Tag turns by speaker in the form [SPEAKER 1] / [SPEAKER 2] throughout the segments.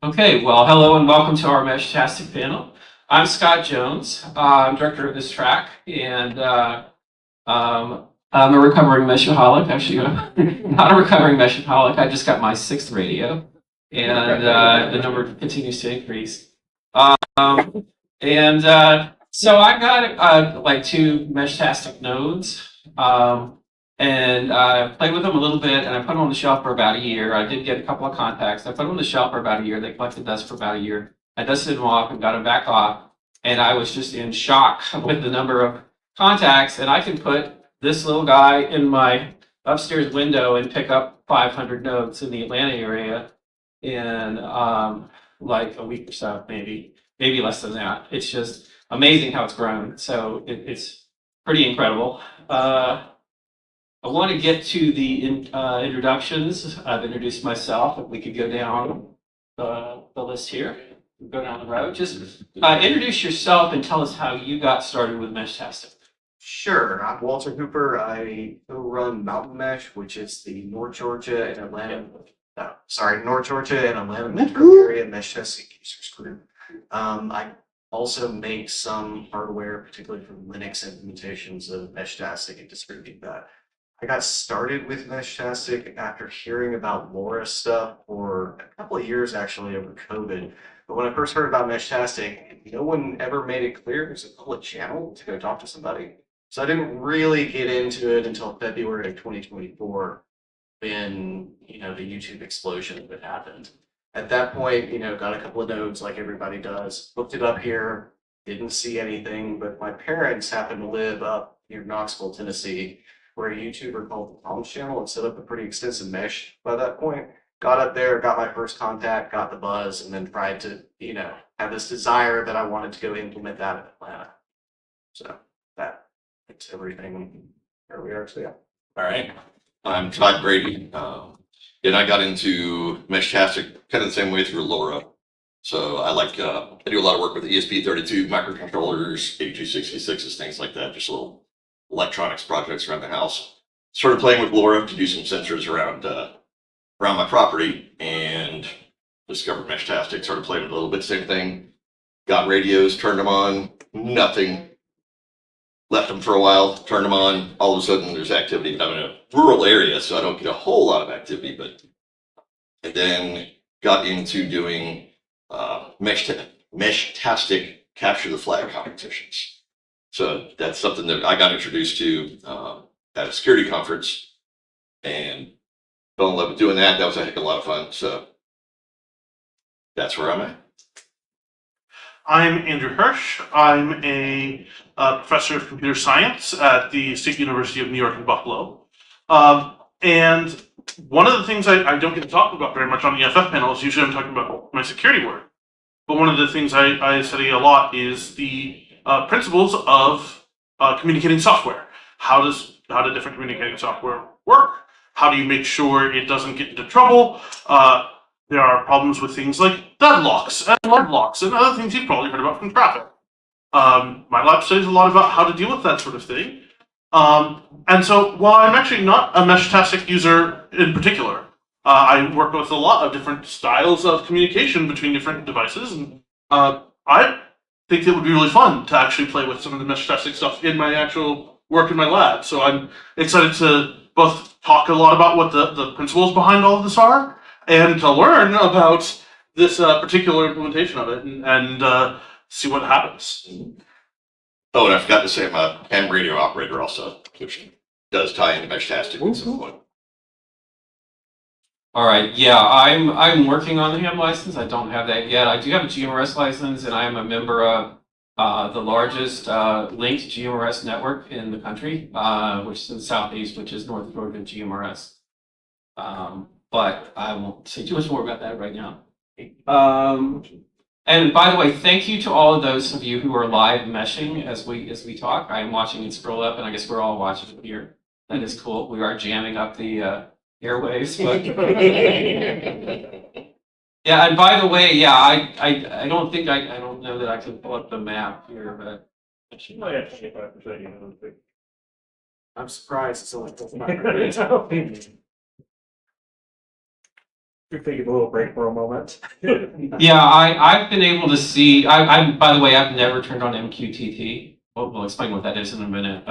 [SPEAKER 1] Okay, well, hello and welcome to our Meshtastic panel. I'm Scott Jones. I'm director of this track, and I'm a recovering meshaholic. Actually, not a recovering meshaholic. I just got my sixth radio, and the number continues to increase. So I've got like two Meshtastic nodes. And I played with them a little bit, and I put them on the shelf for about a year. I did get a couple of contacts. I put them on the shelf for about a year. They collected dust for about a year. I dusted them off and got them back off, and I was just in shock with the number of contacts. And I can put this little guy in my upstairs window and pick up 500 notes in the Atlanta area in like a week or so, maybe less than that. It's just amazing how it's grown. So it's pretty incredible. I want to get to the introductions. I've introduced myself. If we could go down the list here, go down the road. Just introduce yourself and tell us how you got started with Meshtastic.
[SPEAKER 2] Sure, I'm Walter Hooper. I run Mountain Mesh, which is the North Georgia and Atlanta, North Georgia and Atlanta metro area Meshtastic users group. I also make some hardware, particularly for Linux implementations of Meshtastic and distribute that. I got started with Meshtastic after hearing about LoRa stuff for a couple of years actually over COVID. But when I first heard about Meshtastic, no one ever made it clear there's a public channel to go talk to somebody. So I didn't really get into it until February of 2024 when, the YouTube explosion that happened. At that point, got a couple of nodes like everybody does, looked it up here, didn't see anything, but my parents happened to live up near Knoxville, Tennessee, where a YouTuber called the Tom's Channel and set up a pretty extensive mesh by that point. Got up there, got my first contact, got the buzz, and then tried to, have this desire that I wanted to go implement that in Atlanta. So that's everything where we are today.
[SPEAKER 3] All right. I'm Todd Grady. And I got into Meshtastic kind of the same way through LoRa. So I do a lot of work with ESP32 microcontrollers, 8266s, things like that, just little electronics projects around the house. Started playing with LoRa to do some sensors around my property and discovered Meshtastic, started playing with a little bit, same thing. Got radios, turned them on, nothing. Left them for a while, turned them on. All of a sudden, there's activity. I'm in a rural area, so I don't get a whole lot of activity. And then got into doing Meshtastic capture the flag competitions. So that's something that I got introduced to at a security conference, and fell in love with doing that. That was a heck of a lot of fun. So that's where I'm at.
[SPEAKER 4] I'm Andrew Hirsch. I'm a professor of computer science at the State University of New York in Buffalo. And one of the things I don't get to talk about very much on the EFF panel is usually I'm talking about my security work. But one of the things I study a lot is the principles of communicating software. How do different communicating software work? How do you make sure it doesn't get into trouble? There are problems with things like deadlocks and log locks and other things you've probably heard about from traffic. My lab studies a lot about how to deal with that sort of thing. And so while I'm actually not a Meshtastic user in particular, I work with a lot of different styles of communication between different devices. And I think it would be really fun to actually play with some of the Meshtastic stuff in my actual work in my lab. So I'm excited to both talk a lot about what the principles behind all of this are, and to learn about this particular implementation of it and see what happens.
[SPEAKER 3] Oh, and I forgot to say I'm a ham radio operator also, which does tie into Meshtastic at some point.
[SPEAKER 1] All right, yeah, I'm working on the ham license. I don't have that yet. I do have a GMRS license, and I am a member of the largest linked GMRS network in the country, which is in the Southeast, which is North Georgia GMRS. But I won't say too much more about that right now. And by the way, thank you to all of those of you who are live meshing as we talk. I am watching it scroll up, and I guess we're all watching it here. That is cool. We are jamming up the airwaves. But yeah, and by the way, yeah, I don't think I don't know that I can pull up the map here, but
[SPEAKER 2] I'm surprised it's only 500. You're taking a little break for a moment.
[SPEAKER 1] Yeah, I've been able to see. By the way, I've never turned on MQTT. We'll explain what that is in a minute,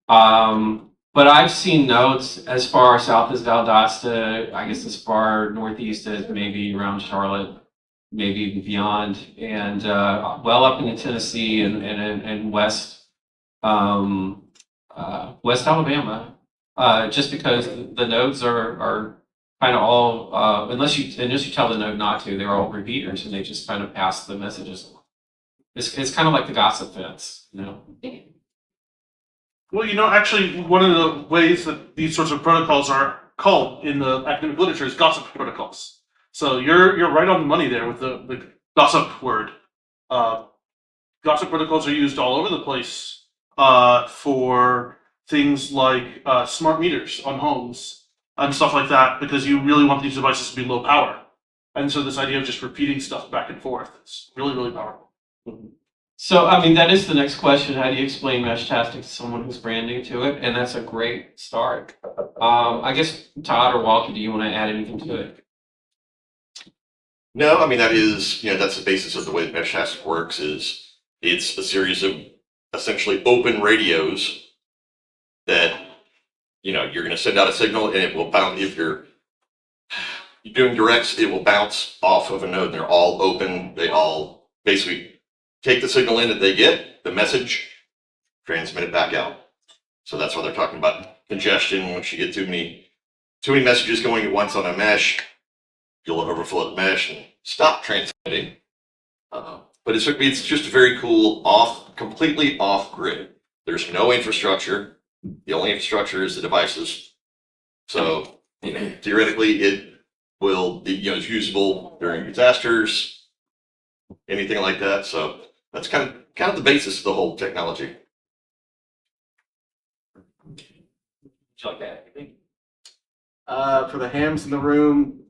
[SPEAKER 1] but I've seen nodes as far south as Valdosta. I guess as far northeast as maybe around Charlotte, maybe even beyond, and well up into Tennessee and west West Alabama. Just because the nodes are kind of all unless you tell the node not to, they're all repeaters and they just kind of pass the messages. It's kind of like the gossip fence, you know.
[SPEAKER 4] Well, actually, one of the ways that these sorts of protocols are called in the academic literature is gossip protocols. So you're right on the money there with the gossip word. Gossip protocols are used all over the place for things like smart meters on homes and stuff like that, because you really want these devices to be low power. And so this idea of just repeating stuff back and forth is really, really powerful.
[SPEAKER 1] So, I mean, that is the next question. How do you explain Meshtastic to someone who's brand new to it? And that's a great start. I guess, Todd or Walter, do you want to add anything to it?
[SPEAKER 3] No, I mean, that is, that's the basis of the way that Meshtastic works is it's a series of essentially open radios that, you're going to send out a signal and it will bounce. If you're doing directs, it will bounce off of a node and they're all open. They all basically take the signal in that they get, the message, transmit it back out. So that's why they're talking about congestion. Once you get too many messages going at once on a mesh, you'll overflow the mesh and stop transmitting. But it's just very cool, completely off grid. There's no infrastructure. The only infrastructure is the devices. So theoretically, it will be it's usable during disasters, anything like that. So that's kind of the basis of the whole technology.
[SPEAKER 1] Would you like to add anything?
[SPEAKER 2] For the hams in the room,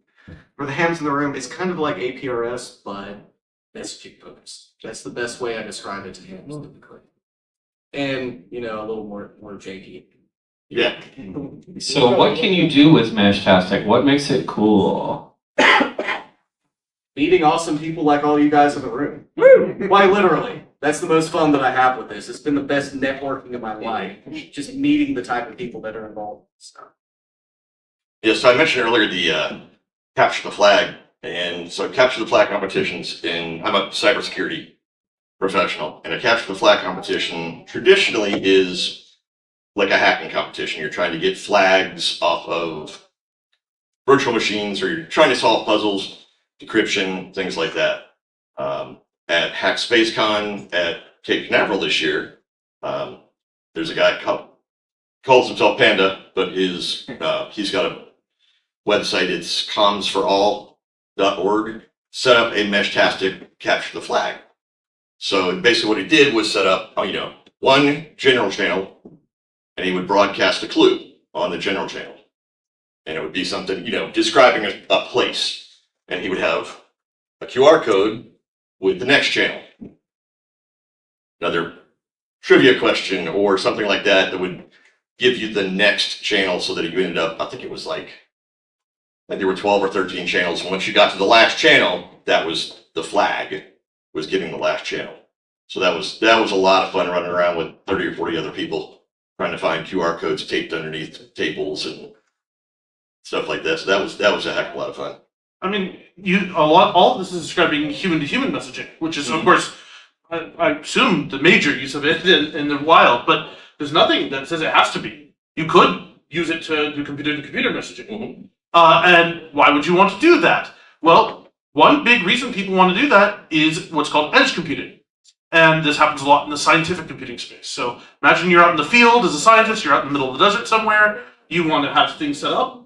[SPEAKER 2] it's kind of like APRS, but messaging focused. That's the best way I describe it to hams typically. And a little more janky.
[SPEAKER 3] Yeah.
[SPEAKER 1] So what can you do with Meshtastic? What makes it cool?
[SPEAKER 2] Meeting awesome people like all you guys in the room. Why, literally. That's the most fun that I have with this. It's been the best networking of my life. Just meeting the type of people that are involved. So.
[SPEAKER 3] Yeah, so I mentioned earlier the capture the flag. And so capture the flag competitions I'm a cybersecurity professional. And a capture the flag competition traditionally is like a hacking competition. You're trying to get flags off of virtual machines, or you're trying to solve puzzles, decryption, things like that. At Hack SpaceCon at Cape Canaveral this year, there's a guy calls himself Panda, but he's got a website. It's commsforall.org. Set up a Meshtastic capture the flag. So basically, what he did was set up one general channel, and he would broadcast a clue on the general channel, and it would be something describing a place, and he would have a QR code with the next channel. Another trivia question or something like that would give you the next channel, so that you ended up, I think it was like there were 12 or 13 channels. And once you got to the last channel, that was the flag was giving the last channel. So that was a lot of fun running around with 30 or 40 other people trying to find QR codes taped underneath tables and stuff like that. So that was a heck of a lot of fun.
[SPEAKER 4] I mean, all of this is describing human-to-human messaging, which is, of course, I assume the major use of it in the wild, but there's nothing that says it has to be. You could use it to do computer-to-computer messaging.
[SPEAKER 3] Mm-hmm.
[SPEAKER 4] And why would you want to do that? Well, one big reason people want to do that is what's called edge computing. And this happens a lot in the scientific computing space. So imagine you're out in the field as a scientist, you're out in the middle of the desert somewhere, you want to have things set up.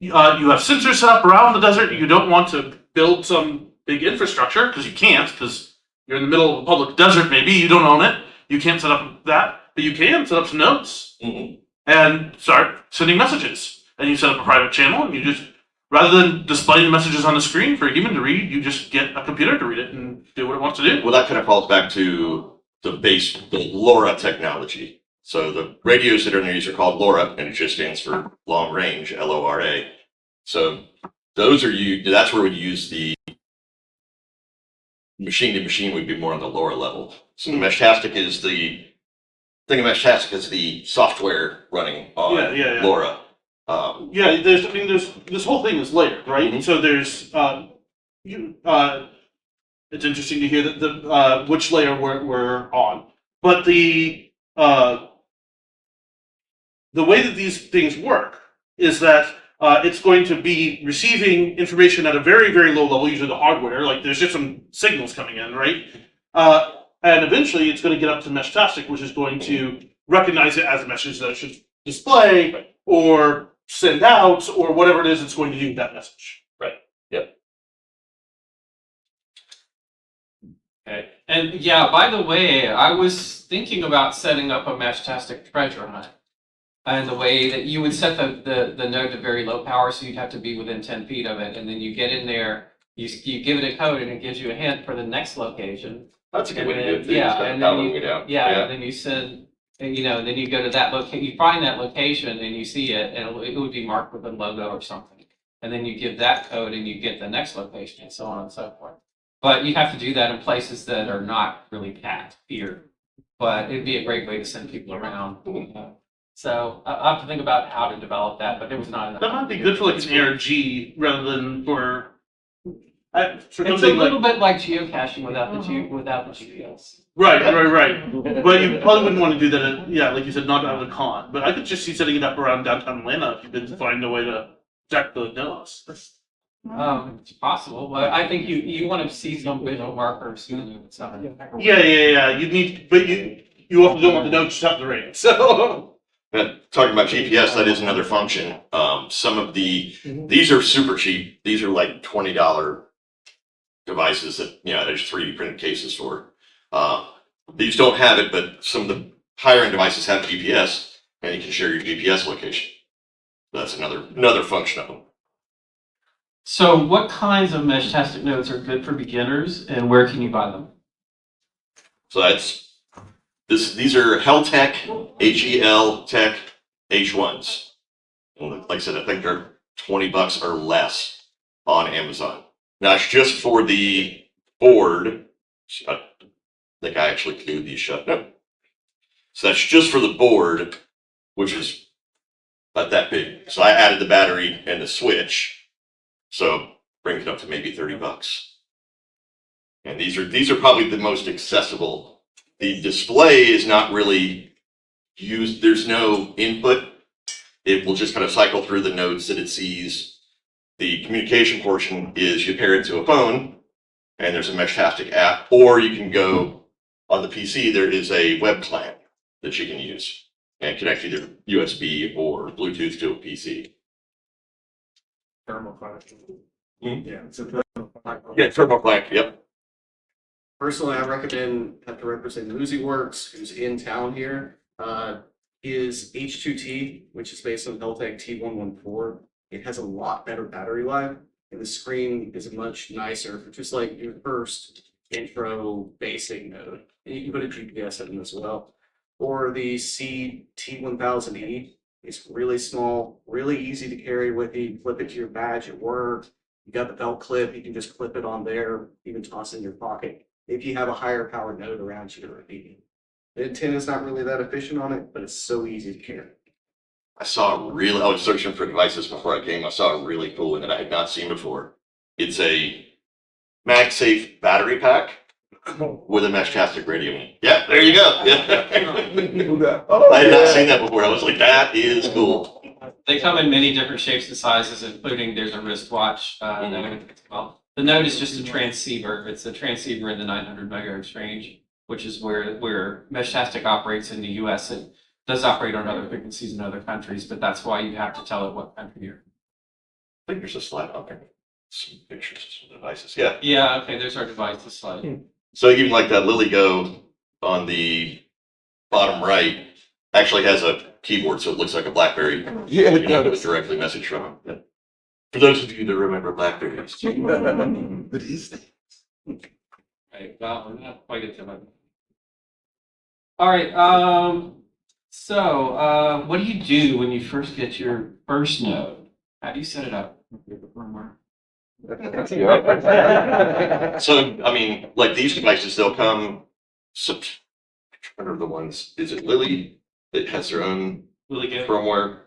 [SPEAKER 4] You have sensors set up around the desert. You don't want to build some big infrastructure, because you can't, because you're in the middle of a public desert maybe, you don't own it. You can't set up that, but you can set up some nodes and start sending messages. And you set up a private channel, and you just, rather than displaying the messages on the screen for a human to read, you just get a computer to read it and do what it wants to do.
[SPEAKER 3] Well, that kind of falls back to the LoRa technology. So the radios that are in use are called LoRa, and it just stands for long range, LORA. So Those are that's where we use the machine to machine would be more on the lower level. So the Meshtastic is the thing of Meshtastic is the software running on
[SPEAKER 4] Yeah.
[SPEAKER 3] LoRa.
[SPEAKER 4] Yeah, there's this whole thing is layered, right?
[SPEAKER 3] Mhm.
[SPEAKER 4] So there's it's interesting to hear that the which layer we're on, but the way that these things work is that it's going to be receiving information at a very, very low level, usually the hardware, like there's just some signals coming in, right? And eventually it's going to get up to Meshtastic, which is going to recognize it as a message that it should display or send out or whatever it is it's going to do with that message.
[SPEAKER 1] Okay. And yeah, by the way, I was thinking about setting up a Meshtastic treasure hunt. And the way that you would set the node to very low power, so you'd have to be within 10 feet of it, and then you get in there, you give it a code, and it gives you a hint for the next location.
[SPEAKER 3] That's a good
[SPEAKER 1] And
[SPEAKER 3] way to
[SPEAKER 1] then-
[SPEAKER 3] do it. too.
[SPEAKER 1] yeah,
[SPEAKER 3] Just kinda
[SPEAKER 1] and then
[SPEAKER 3] pounding
[SPEAKER 1] you-
[SPEAKER 3] it out.
[SPEAKER 1] And then you send, and then you go to that location, you find that location, and you see it, and it would be marked with a logo or something. And then you give that code, and you get the next location, and so on and so forth. But you have to do that in places that are not really packed here. But it'd be a great way to send people around. So I'll have to think about how to develop that, but it was not enough.
[SPEAKER 4] That might be good for like an ARG rather than for
[SPEAKER 1] It's a
[SPEAKER 4] something
[SPEAKER 1] little
[SPEAKER 4] like
[SPEAKER 1] bit like geocaching without the GPS.
[SPEAKER 4] right. But you probably wouldn't want to do that. Like you said, not out of the con. But I could just see setting it up around downtown Atlanta if you could find a way to check the nodes.
[SPEAKER 1] It's possible, but I think you want to see some visual markers.
[SPEAKER 4] Yeah. You need, but you also don't want the node to stop the rain. So
[SPEAKER 3] Talking about GPS, that is another function. Some of these are super cheap. These are like $20 devices that, there's 3D printed cases for. These don't have it, but some of the higher end devices have GPS, and you can share your GPS location. That's another function of them.
[SPEAKER 1] So what kinds of Meshtastic nodes are good for beginners, and where can you buy them?
[SPEAKER 3] So these are Heltech, HEL Tech H1s. And like I said, I think they're $20 or less on Amazon. Now it's just for the board. I think I actually glued these shut. No. So that's just for the board, which is about that big. So I added the battery and the switch. So brings it up to maybe $30. And these are probably the most accessible. The display is not really used. There's no input. It will just kind of cycle through the nodes that it sees. The communication portion is you pair it to a phone, and there's a Meshtastic app, or you can go on the PC. There is a web client that you can use and connect either USB or Bluetooth to a PC.
[SPEAKER 2] Thermal client.
[SPEAKER 3] Hmm?
[SPEAKER 2] It's a thermal client.
[SPEAKER 3] Yeah, thermal client. Yep.
[SPEAKER 2] Personally, I recommend have to represent Works, who's in town here. Is H2T, which is based on Heltec T114. It has a lot better battery life, and the screen is much nicer for just like your first intro basic node. And you can put a GPS in as well. Or the CT1000E. It's really small, really easy to carry with you. You clip it to your badge at work. You got the belt clip, you can just clip it on there, even toss it in your pocket. If you have a higher powered node around you to repeat. The antenna's not really that efficient on it, but it's so easy to carry.
[SPEAKER 3] I was searching for devices before I came. I saw a really cool one that I had not seen before. It's a MagSafe battery pack with a Meshtastic radio in it. Yeah, there you go. Yeah. I had not seen that before. I was like, that is cool.
[SPEAKER 1] They come in many different shapes and sizes, including there's a wristwatch node as well. The node is just a transceiver. It's a transceiver in the 900 megahertz range, which is where Meshtastic operates in the US. It does operate on other frequencies in other countries, but that's why you have to tell it what country you're.
[SPEAKER 3] I think there's a slide on there. Some pictures of some devices. Yeah.
[SPEAKER 1] Yeah, okay, there's our device to slide.
[SPEAKER 3] So even like that LilyGo on the bottom right actually has a keyboard, so it looks like a BlackBerry.
[SPEAKER 5] Yeah,
[SPEAKER 3] You
[SPEAKER 5] it
[SPEAKER 3] can
[SPEAKER 5] does.
[SPEAKER 3] directly message from it. For those of you that remember BlackBerries.
[SPEAKER 5] But is that?
[SPEAKER 1] Right, well, we're not quite at the. All right, so what do you do when you first get your first node? How do you set it up?
[SPEAKER 3] So, I mean, like these devices, they'll come, what are the ones, is it Lily that has their own
[SPEAKER 1] Really good.
[SPEAKER 3] firmware?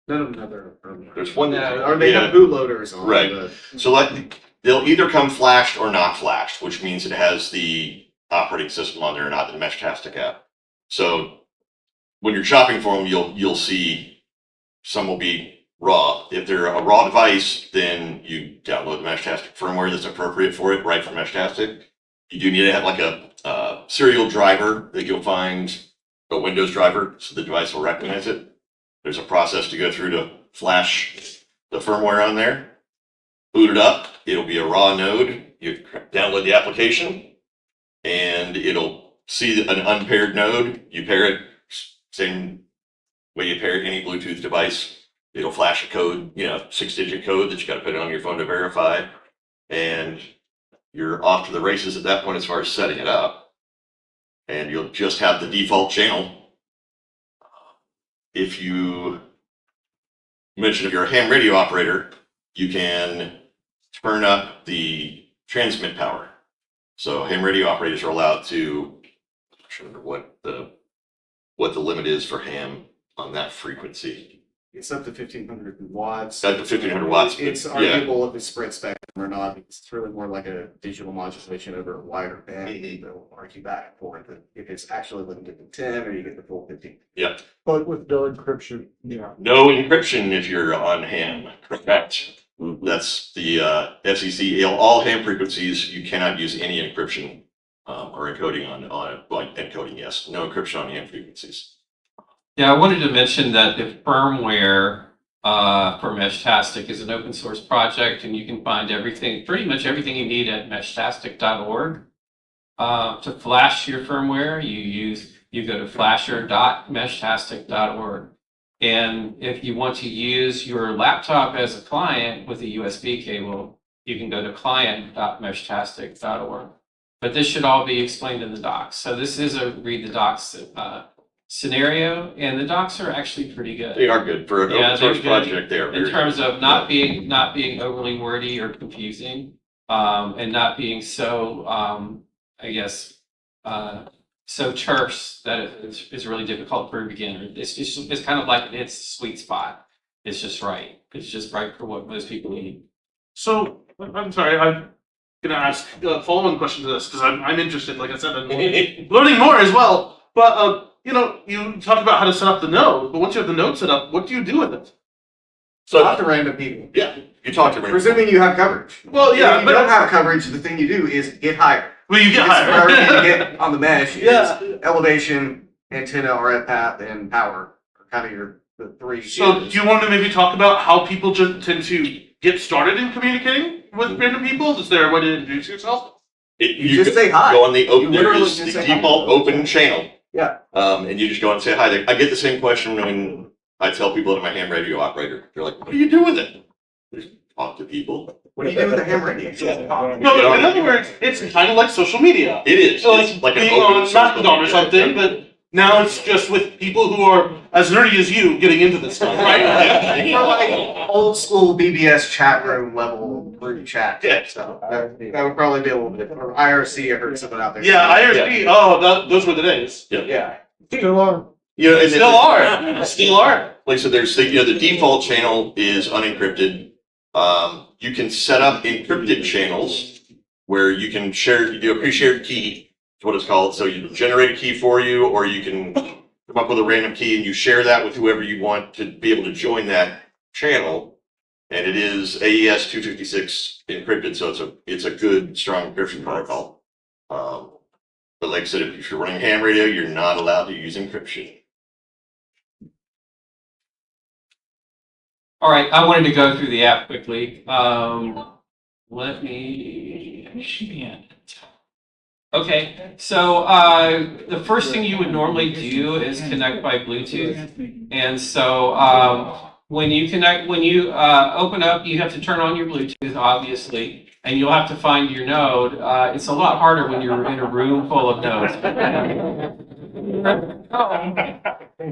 [SPEAKER 2] None of them have their
[SPEAKER 3] There's one
[SPEAKER 1] Yeah,
[SPEAKER 3] that.
[SPEAKER 2] or they have bootloaders on.
[SPEAKER 3] Right.
[SPEAKER 2] But
[SPEAKER 3] So like, they'll either come flashed or not flashed, which means it has the operating system on there or not, the Meshtastic app. So when you're shopping for them, you'll see some will be raw. If they're a raw device, then you download the Meshtastic firmware that's appropriate for it, right from Meshtastic. You do need to have like a serial driver that you'll find, a Windows driver, so the device will recognize it. There's a process to go through to flash the firmware on there. Boot it up, it'll be a raw node. You download the application, and it'll see an unpaired node. You pair it, same way you pair any Bluetooth device. It'll flash a code, 6-digit code that you got to put on your phone to verify. And you're off to the races at that point as far as setting it up. And you'll just have the default channel. If you mentioned if you're a ham radio operator, you can turn up the transmit power. So ham radio operators are allowed to, I'm not sure what the limit is for ham on that frequency.
[SPEAKER 2] it's up to 1500 watts.
[SPEAKER 3] Up to 1500 watts, but
[SPEAKER 2] It's
[SPEAKER 3] yeah.
[SPEAKER 2] arguable if it's spread spectrum or not. Because it's really more like a digital modulation over a wider band.
[SPEAKER 3] Mhm.
[SPEAKER 2] They'll argue back and forth if it's actually limited to 10 or you get the full 15.
[SPEAKER 5] But with no encryption. Yeah.
[SPEAKER 3] No encryption if you're on ham, correct? That's the FCC, all ham frequencies, you cannot use any encryption or encoding on well, encoding, yes, no encryption on ham frequencies.
[SPEAKER 1] Yeah, I wanted to mention that the firmware for Meshtastic is an open source project, and you can find everything, pretty much everything you need at meshtastic.org. To flash your firmware, you go to flasher.meshtastic.org. And if you want to use your laptop as a client with a USB cable, you can go to client.meshtastic.org. But this should all be explained in the docs. So this is a read the docs scenario, and the docs are actually pretty good.
[SPEAKER 3] They are good for an
[SPEAKER 1] Yeah,
[SPEAKER 3] open source
[SPEAKER 1] they're good
[SPEAKER 3] project. They are
[SPEAKER 1] in
[SPEAKER 3] very
[SPEAKER 1] terms
[SPEAKER 3] good.
[SPEAKER 1] of not being overly wordy or confusing, and not being so I guess so terse that it's really difficult for a beginner. It's kind of like it's sweet spot. It's just right. It's just right for what most people need.
[SPEAKER 4] So I'm sorry, I'm gonna ask a follow-on question to this because I'm interested. Like I said, I'm learning more as well. But you talked about how to set up the node. But once you have the node set up, what do you do with it?
[SPEAKER 2] Talk
[SPEAKER 3] So,
[SPEAKER 2] to random people.
[SPEAKER 3] yeah, you talk to me.
[SPEAKER 2] Presuming you have coverage.
[SPEAKER 4] Well, yeah,
[SPEAKER 2] If you
[SPEAKER 4] but
[SPEAKER 2] don't have coverage, the thing you do is get higher.
[SPEAKER 4] well, you get
[SPEAKER 2] It's the priority to
[SPEAKER 4] higher.
[SPEAKER 2] get on the mesh
[SPEAKER 4] Yeah.
[SPEAKER 2] is elevation, antenna, RF path, and power. Are kind of the three.
[SPEAKER 4] So, do you want to maybe talk about how people just tend to get started in communicating with random people? Is there a way to introduce yourself?
[SPEAKER 2] You just say hi.
[SPEAKER 3] Go on the open,
[SPEAKER 2] You
[SPEAKER 3] there
[SPEAKER 2] literally
[SPEAKER 3] is
[SPEAKER 2] just
[SPEAKER 3] the
[SPEAKER 2] say hi.
[SPEAKER 3] default open channel.
[SPEAKER 2] Yeah.
[SPEAKER 3] And you just go and say hi. I get the same question when I tell people that I'm a ham radio operator. They're like, what do you do with it? Just talk to people.
[SPEAKER 2] What do you do with the ham radio?
[SPEAKER 4] No, in other words, it's kind of like social media.
[SPEAKER 3] It is.
[SPEAKER 4] So
[SPEAKER 3] It's
[SPEAKER 4] like
[SPEAKER 3] an
[SPEAKER 4] being
[SPEAKER 3] open
[SPEAKER 4] on
[SPEAKER 3] social
[SPEAKER 4] Mastodon or
[SPEAKER 3] media.
[SPEAKER 4] something, but now it's just with people who are as nerdy as you getting into this stuff, right?
[SPEAKER 2] More like old school BBS chat room level group chat.
[SPEAKER 3] Yeah.
[SPEAKER 2] So that would probably be a little bit. Or IRC, I heard someone out there.
[SPEAKER 4] Yeah, IRC. Oh, those were the days.
[SPEAKER 2] Yeah.
[SPEAKER 5] Still are.
[SPEAKER 3] You know, and
[SPEAKER 4] Still are. Still are.
[SPEAKER 3] Like I said, there's the default channel is unencrypted. You can set up encrypted channels where you can share, you do a pre-shared key, is what it's called. So you generate a key for you, or you can come up with a random key and you share that with whoever you want to be able to join that channel. And it is AES 256 encrypted, so it's a good, strong encryption protocol. But like I said, if you're running ham radio, you're not allowed to use encryption.
[SPEAKER 1] All right, I wanted to go through the app quickly. Let me expand it. Okay, so the first thing you would normally do is connect by Bluetooth. And so when you open up, you have to turn on your Bluetooth, obviously, and you'll have to find your node. It's a lot harder when you're in a room full of nodes.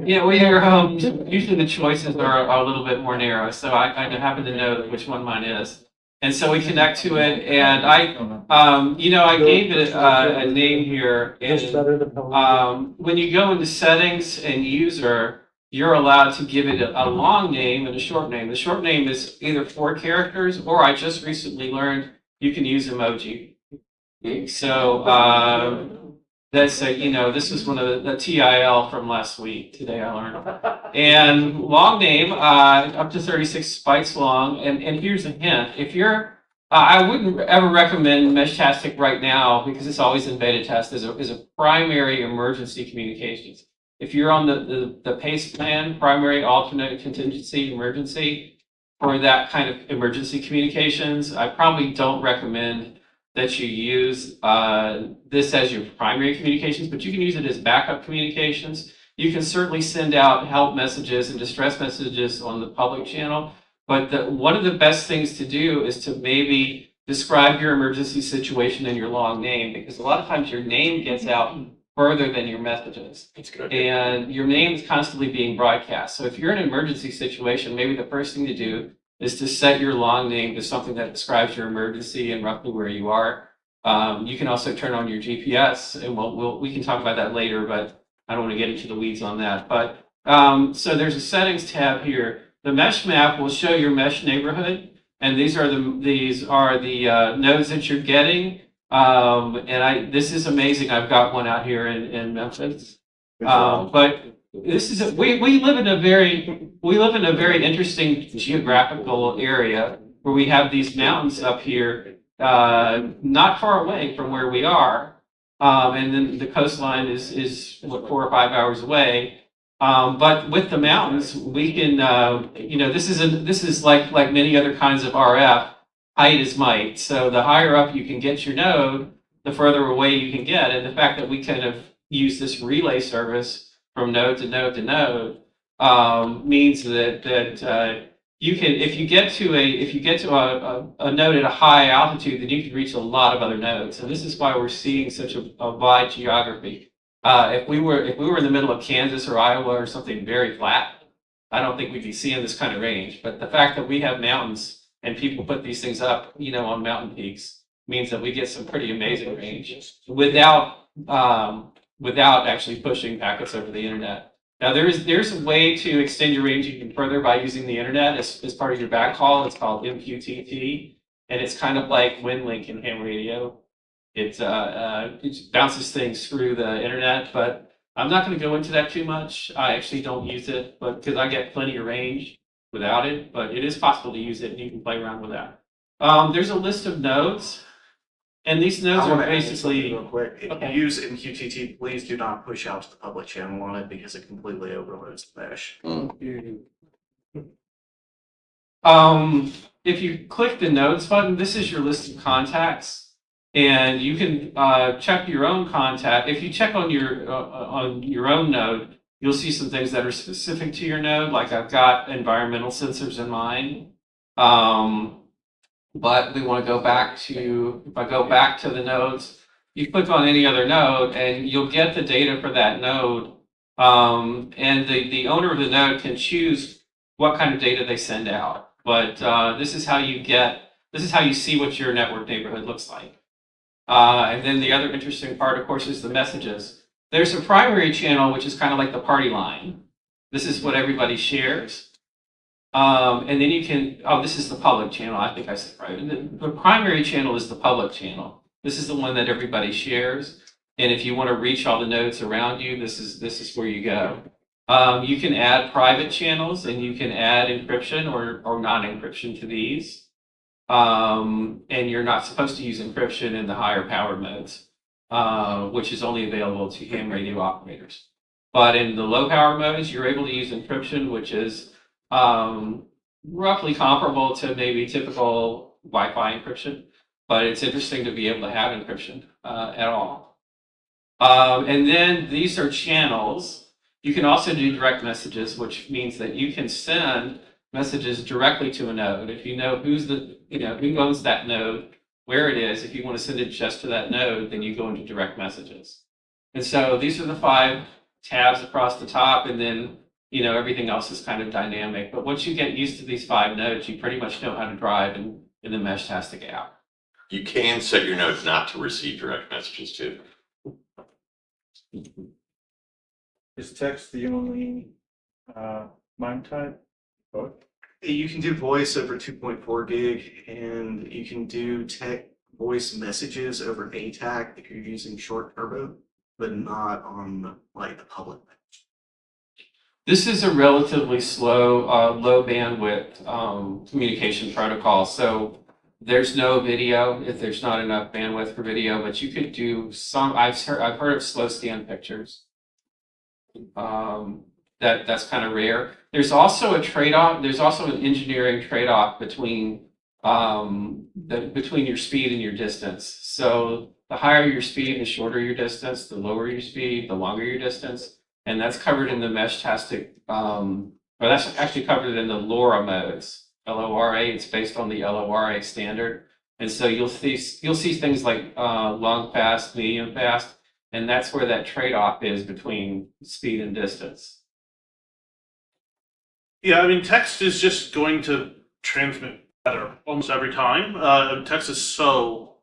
[SPEAKER 1] Yeah, when you're home, usually the choices are a little bit more narrow, so I happen to know which one mine is. And so we connect to it, and I gave it a name here.
[SPEAKER 5] It's
[SPEAKER 1] And,
[SPEAKER 5] better than Pelican.
[SPEAKER 1] when you go into settings and user, you're allowed to give it a long name and a short name. The short name is either 4 characters, or I just recently learned you can use emoji. So that's this was one of the TIL from last week. Today I learned. And long name, up to 36 bytes long. And here's a hint: if you're I wouldn't ever recommend Meshtastic right now because it's always in beta test as a primary emergency communications. If you're on the PACE plan, primary, alternate, contingency, emergency, for that kind of emergency communications, I probably don't recommend that you use this as your primary communications, but you can use it as backup communications. You can certainly send out help messages and distress messages on the public channel. But one of the best things to do is to maybe describe your emergency situation in your long name, because a lot of times your name gets out further than your messages.
[SPEAKER 3] That's good.
[SPEAKER 1] And your name is constantly being broadcast. So if you're in an emergency situation, maybe the first thing to do is to set your long name to something that describes your emergency and roughly where you are. You can also turn on your GPS, and we can talk about that later, but I don't want to get into the weeds on that. But so there's a settings tab here. The mesh map will show your mesh neighborhood, and these are the nodes that you're getting. This is amazing. I've got one out here in Memphis. But this is we live in a very interesting geographical area where we have these mountains up here, not far away from where we are, and then the coastline is what, 4 or 5 hours away. But with the mountains, we can this is like many other kinds of RF. Height is might. So the higher up you can get your node, the further away you can get. And the fact that we kind of use this relay service from node to node to node means that you can, if you get to a node at a high altitude, then you can reach a lot of other nodes. And this is why we're seeing such a wide geography. If we were in the middle of Kansas or Iowa or something very flat, I don't think we'd be seeing this kind of range. But the fact that we have mountains and people put these things up, on mountain peaks, means that we get some pretty amazing range without actually pushing packets over the internet. Now there's a way to extend your range even further by using the internet as part of your backhaul. It's called MQTT, and it's kind of like WinLink in ham radio. It bounces things through the internet, but I'm not going to go into that too much. I actually don't use it, but because I get plenty of range without it, but it is possible to use it, and you can play around with that. There's a list of nodes, and these nodes
[SPEAKER 2] I
[SPEAKER 1] are
[SPEAKER 2] want to add something
[SPEAKER 1] basically
[SPEAKER 2] real quick. If
[SPEAKER 1] okay.
[SPEAKER 2] you use MQTT, please do not push out to the public channel on it because it completely overloads the mesh.
[SPEAKER 1] If you click the nodes button, this is your list of contacts, and you can check your own contact. If you check on your own node, you'll see some things that are specific to your node, like I've got environmental sensors in mine. But we want to go back to, if I go back to the nodes, you click on any other node and you'll get the data for that node. And the owner of the node can choose what kind of data they send out. But this is how you see what your network neighborhood looks like. And then the other interesting part, of course, is the messages. There's a primary channel, which is kind of like the party line. This is what everybody shares. And then you can, this is the public channel. I think I said private. The primary channel is the public channel. This is the one that everybody shares. And if you want to reach all the nodes around you, this is where you go. You can add private channels, and you can add encryption or non-encryption to these. And you're not supposed to use encryption in the higher power modes, which is only available to ham radio operators. But in the low power modes, you're able to use encryption, which is roughly comparable to maybe typical Wi-Fi encryption. But it's interesting to be able to have encryption at all. And then these are channels. You can also do direct messages, which means that you can send messages directly to a node. If you know who owns that node, where it is, if you want to send it just to that node, then you go into direct messages. And so these are the 5 tabs across the top, and then everything else is kind of dynamic. But once you get used to these 5 nodes, you pretty much know how to drive and in the Meshtastic app.
[SPEAKER 3] You can set your nodes not to receive direct messages too.
[SPEAKER 5] Is text the only, MIME type? Both?
[SPEAKER 2] You can do voice over 2.4 gig, and you can do voice messages over ATAC if you're using short turbo, but not on like the public.
[SPEAKER 1] This is a relatively slow, low bandwidth communication protocol. So there's no video if there's not enough bandwidth for video, but you could do some. I've heard of slow scan pictures. That's kind of rare. There's also a trade-off. There's also an engineering trade-off between between your speed and your distance. So the higher your speed, the shorter your distance. The lower your speed, the longer your distance. And that's covered in the Meshtastic, or that's actually covered in the LoRa modes. LoRa, it's based on the LoRa standard. And so you'll see things like long fast, medium fast, and that's where that trade-off is between speed and distance.
[SPEAKER 4] Yeah, I mean, text is just going to transmit better almost every time. Text is so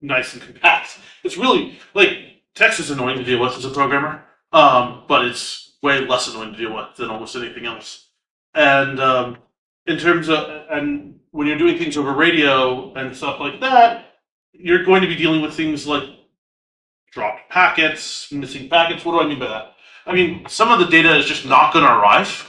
[SPEAKER 4] nice and compact. It's really, like, text is annoying to deal with as a programmer, but it's way less annoying to deal with than almost anything else. And in terms of, and when you're doing things over radio and stuff like that, you're going to be dealing with things like dropped packets, missing packets. What do I mean by that? I mean, some of the data is just not going to arrive.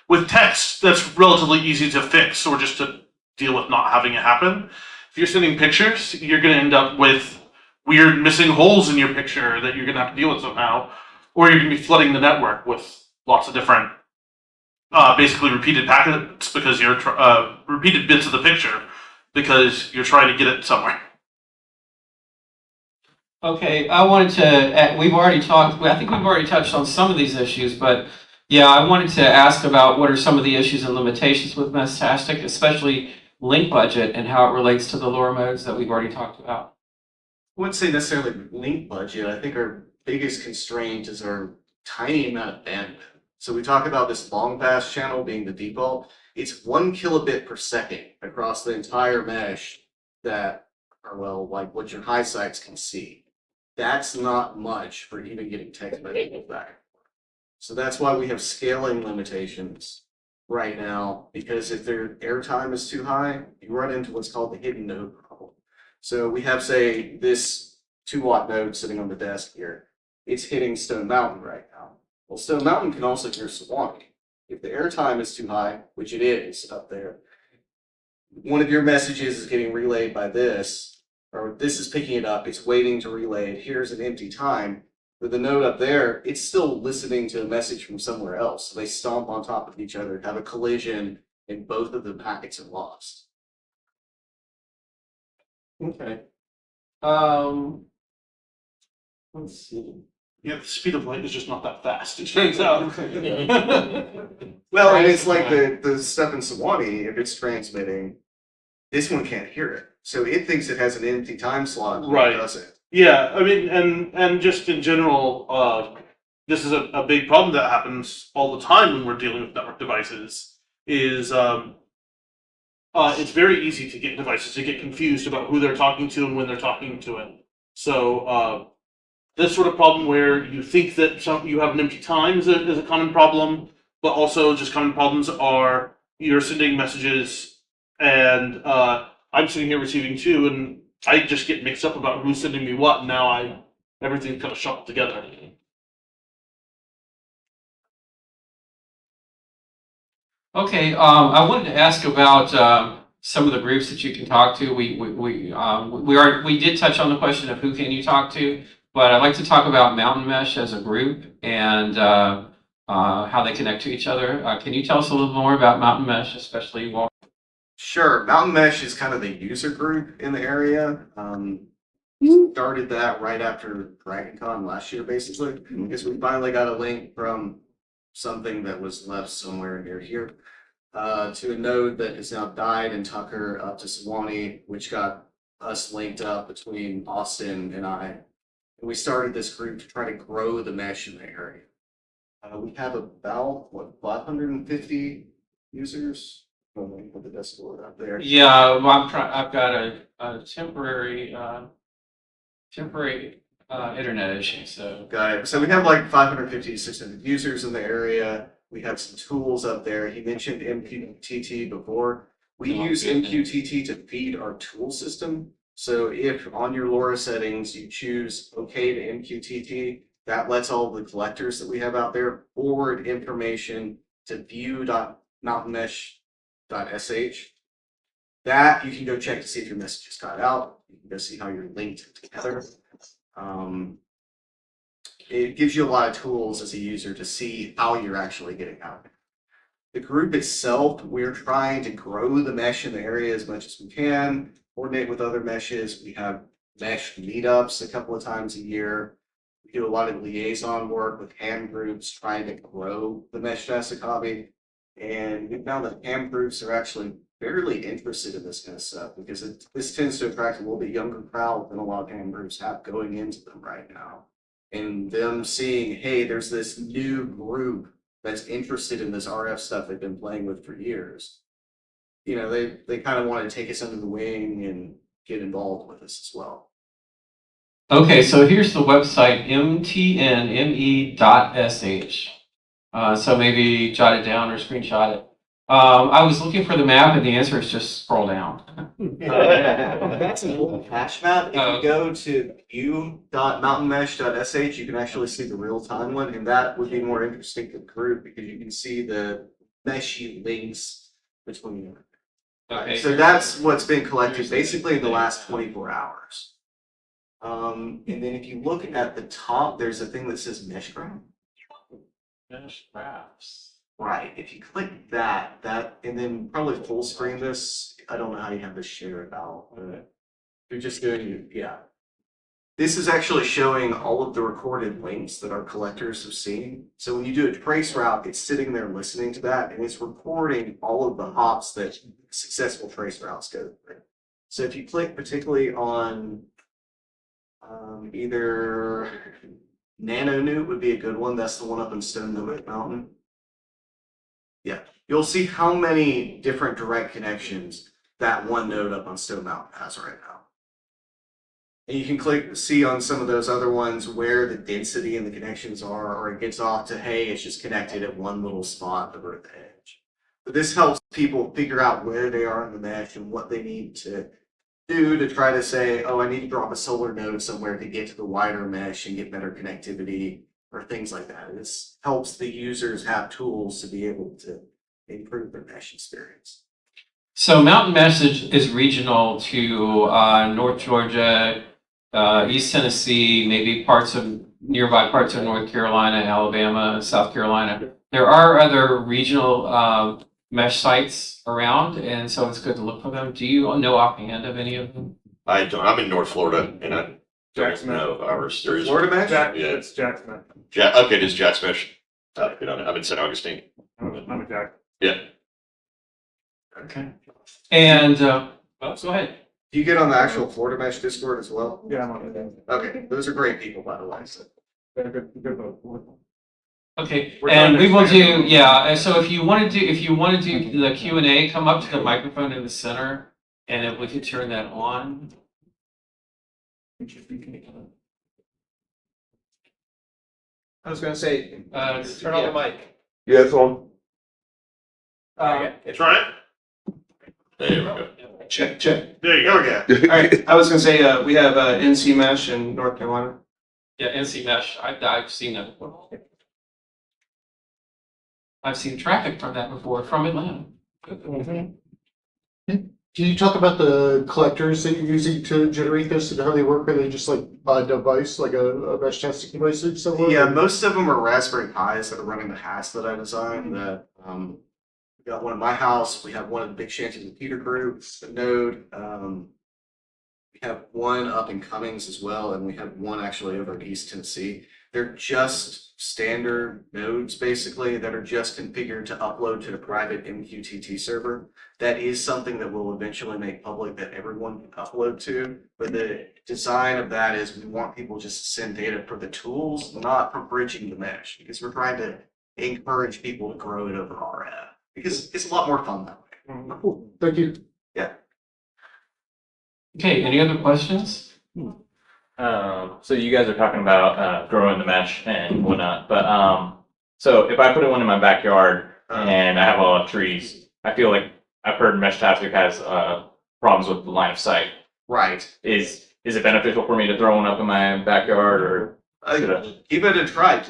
[SPEAKER 4] With text, that's relatively easy to fix or just to deal with not having it happen. If you're sending pictures, you're going to end up with weird missing holes in your picture that you're going to have to deal with somehow, or you're going to be flooding the network with lots of different, basically repeated packets because you're repeated bits of the picture because you're trying to get it somewhere.
[SPEAKER 1] Okay, I wanted to, we've already talked, I think we've already touched on some of these issues, but yeah, I wanted to ask about what are some of the issues and limitations with Meshtastic, especially link budget and how it relates to the LoRa modes that we've already talked about.
[SPEAKER 2] I wouldn't say necessarily link budget. I think our biggest constraint is our tiny amount of bandwidth. So we talk about this long pass channel being the default. It's 1 kilobit per second across the entire mesh that are, well, like what your high sites can see. That's not much for even getting text messages back. So that's why we have scaling limitations right now, because if their airtime is too high, you run into what's called the hidden node problem. So we have, say, this 2-watt node sitting on the desk here. It's hitting Stone Mountain right now. Well, Stone Mountain can also hear Sewanee. If the airtime is too high, which it is up there, one of your messages is getting relayed by this, or this is picking it up, it's waiting to relay it, here's an empty time. With the node up there, it's still listening to a message from somewhere else. So they stomp on top of each other, have a collision, and both of the packets are lost.
[SPEAKER 1] Okay. Let's see.
[SPEAKER 4] Yeah, the speed of light is just not that fast, it turns out.
[SPEAKER 2] Well, and it's like the stuff in Sewanee, if it's transmitting, this one can't hear it. So it thinks it has an empty time slot, but
[SPEAKER 4] Right.
[SPEAKER 2] it doesn't.
[SPEAKER 4] Yeah, I mean, and just in general, this is a big problem that happens all the time when we're dealing with network devices. Is it's very easy to get devices to get confused about who they're talking to and when they're talking to it. So this sort of problem where you think that you have an empty time is a common problem, but also just common problems are you're sending messages and I'm sitting here receiving two, and I just get mixed up about who's sending me what, and now everything's kind of shuffled together.
[SPEAKER 1] Okay, I wanted to ask about some of the groups that you can talk to. We did touch on the question of who can you talk to, but I'd like to talk about Mountain Mesh as a group and how they connect to each other. Can you tell us a little more about Mountain Mesh, especially Walter?
[SPEAKER 2] Sure. Mountain Mesh is kind of the user group in the area. Started that right after DragonCon last year, basically, because we finally got a link from something that was left somewhere near here to a node that has now died in Tucker up to Sewanee, which got us linked up between Austin and I. And we started this group to try to grow the mesh in the area. We have about, 550 users Put the Discord up there.
[SPEAKER 1] Yeah, well, I've got a temporary internet issue, so.
[SPEAKER 2] Got it. So we have like 550 to 600 users in the area. We have some tools up there. He mentioned MQTT before. We
[SPEAKER 1] Oh,
[SPEAKER 2] use
[SPEAKER 1] goodness.
[SPEAKER 2] MQTT to feed our tool system. So if on your LoRa settings you choose OK to MQTT, that lets all the collectors that we have out there forward information to view.mountainmesh.sh. That you can go check to see if your messages got out. You can go see how you're linked together. It gives you a lot of tools as a user to see how you're actually getting out. The group itself, we're trying to grow the mesh in the area as much as we can, coordinate with other meshes. We have mesh meetups a couple of times a year. We do a lot of liaison work with ham groups trying to grow the Meshtastic hobby. And we found that ham groups are actually fairly interested in this kind of stuff because this tends to attract a little bit younger crowd than a lot of ham groups have going into them right now. And them seeing, hey, there's this new group that's interested in this RF stuff they've been playing with for years. You know, they kind of want to take us under the wing and get involved with us as well.
[SPEAKER 1] Okay, so here's the website, mtnme.sh. So maybe jot it down or screenshot it. I was looking for the map and the answer is just scroll down.
[SPEAKER 2] That's an old hash map. If
[SPEAKER 1] Oh.
[SPEAKER 2] you go to view.mountainmesh.sh, you can actually see the real-time one, and that would be more interesting to the group because you can see the meshy links between them.
[SPEAKER 1] Okay,
[SPEAKER 2] So that's what's been collected basically in the last 24 hours. And then if you look at the top, there's a thing that says mesh graph.
[SPEAKER 1] Mesh graphs.
[SPEAKER 2] Right. If you click that, and then probably full screen this. I don't know how you have this shared out, but you're just doing, yeah. This is actually showing all of the recorded links that our collectors have seen. So when you do a trace route, it's sitting there listening to that, and it's recording all of the hops that successful trace routes go through. So if you click particularly on either NanoNewt would be a good one. That's the one up in Stone Mountain. Yeah, you'll see how many different direct connections that one node up on Stone Mountain has right now. And you can see on some of those other ones where the density and the connections are, or it gets off to, hey, it's just connected at one little spot over at the edge. But this helps people figure out where they are in the mesh and what they need to do to try to say, oh, I need to drop a solar node somewhere to get to the wider mesh and get better connectivity or things like that. This helps the users have tools to be able to improve their mesh experience.
[SPEAKER 1] So Mountain Mesh is regional to North Georgia, East Tennessee, maybe nearby parts of North Carolina, Alabama, South Carolina. There are other regional mesh sites around, and so it's good to look for them. Do you know offhand of any of them?
[SPEAKER 3] I don't, I'm in North Florida and I don't
[SPEAKER 5] Jackson.
[SPEAKER 3] know of ours. There is.
[SPEAKER 2] Florida mesh?
[SPEAKER 5] Jack,
[SPEAKER 3] Yeah.
[SPEAKER 5] it's Jackson.
[SPEAKER 3] Okay, it is Jack's Mesh. I'm in St. Augustine.
[SPEAKER 5] I'm a Jack.
[SPEAKER 3] Yeah.
[SPEAKER 1] Okay. And go ahead.
[SPEAKER 2] Do you get on the actual Florida Mesh Discord as well?
[SPEAKER 5] Yeah, I'm on it.
[SPEAKER 2] Okay, those are great people, by the way. So.
[SPEAKER 5] They're good vote.
[SPEAKER 1] Okay,
[SPEAKER 5] We're
[SPEAKER 1] and
[SPEAKER 5] trying
[SPEAKER 1] we
[SPEAKER 5] to
[SPEAKER 1] will
[SPEAKER 5] expand.
[SPEAKER 1] do, yeah, and so if you want to do the Q&A, come up to the microphone in the center, and if we could turn that on.
[SPEAKER 6] I was gonna say, turn on the mic.
[SPEAKER 3] Yeah, it's on.
[SPEAKER 4] Try it.
[SPEAKER 3] There we go.
[SPEAKER 6] Check.
[SPEAKER 4] There you
[SPEAKER 2] There
[SPEAKER 4] go.
[SPEAKER 2] we go.
[SPEAKER 6] Alright, I was gonna say, we have NC Mesh in North Carolina.
[SPEAKER 1] Yeah, NC Mesh, I've seen that before. I've seen traffic from that before, from Atlanta.
[SPEAKER 7] Can you talk about the collectors that you're using to generate this and how they work? Are they just like a device, like a Meshtastic device or somewhere?
[SPEAKER 2] Yeah, most of them are Raspberry Pis that are running the hats that I designed. That we got one in my house. We have one in the Big Shanty Computer Group, the Node. We have one up in Cummings as well, and we have one actually over in East Tennessee. They're just standard nodes basically that are just configured to upload to the private MQTT server. That is something that we'll eventually make public that everyone can upload to. But the design of that is we want people just to send data for the tools, not for bridging the mesh, because we're trying to encourage people to grow it over RF because it's a lot more fun that way.
[SPEAKER 7] Cool. Thank you.
[SPEAKER 1] Okay, any other questions?
[SPEAKER 8] So you guys are talking about growing the mesh and whatnot, but so if I put one in my backyard and I have a lot of trees, I feel like I've heard Meshtastic has problems with the line of sight.
[SPEAKER 2] Right.
[SPEAKER 8] Is it beneficial for me to throw one up in my backyard, or should I?
[SPEAKER 2] Give it a try.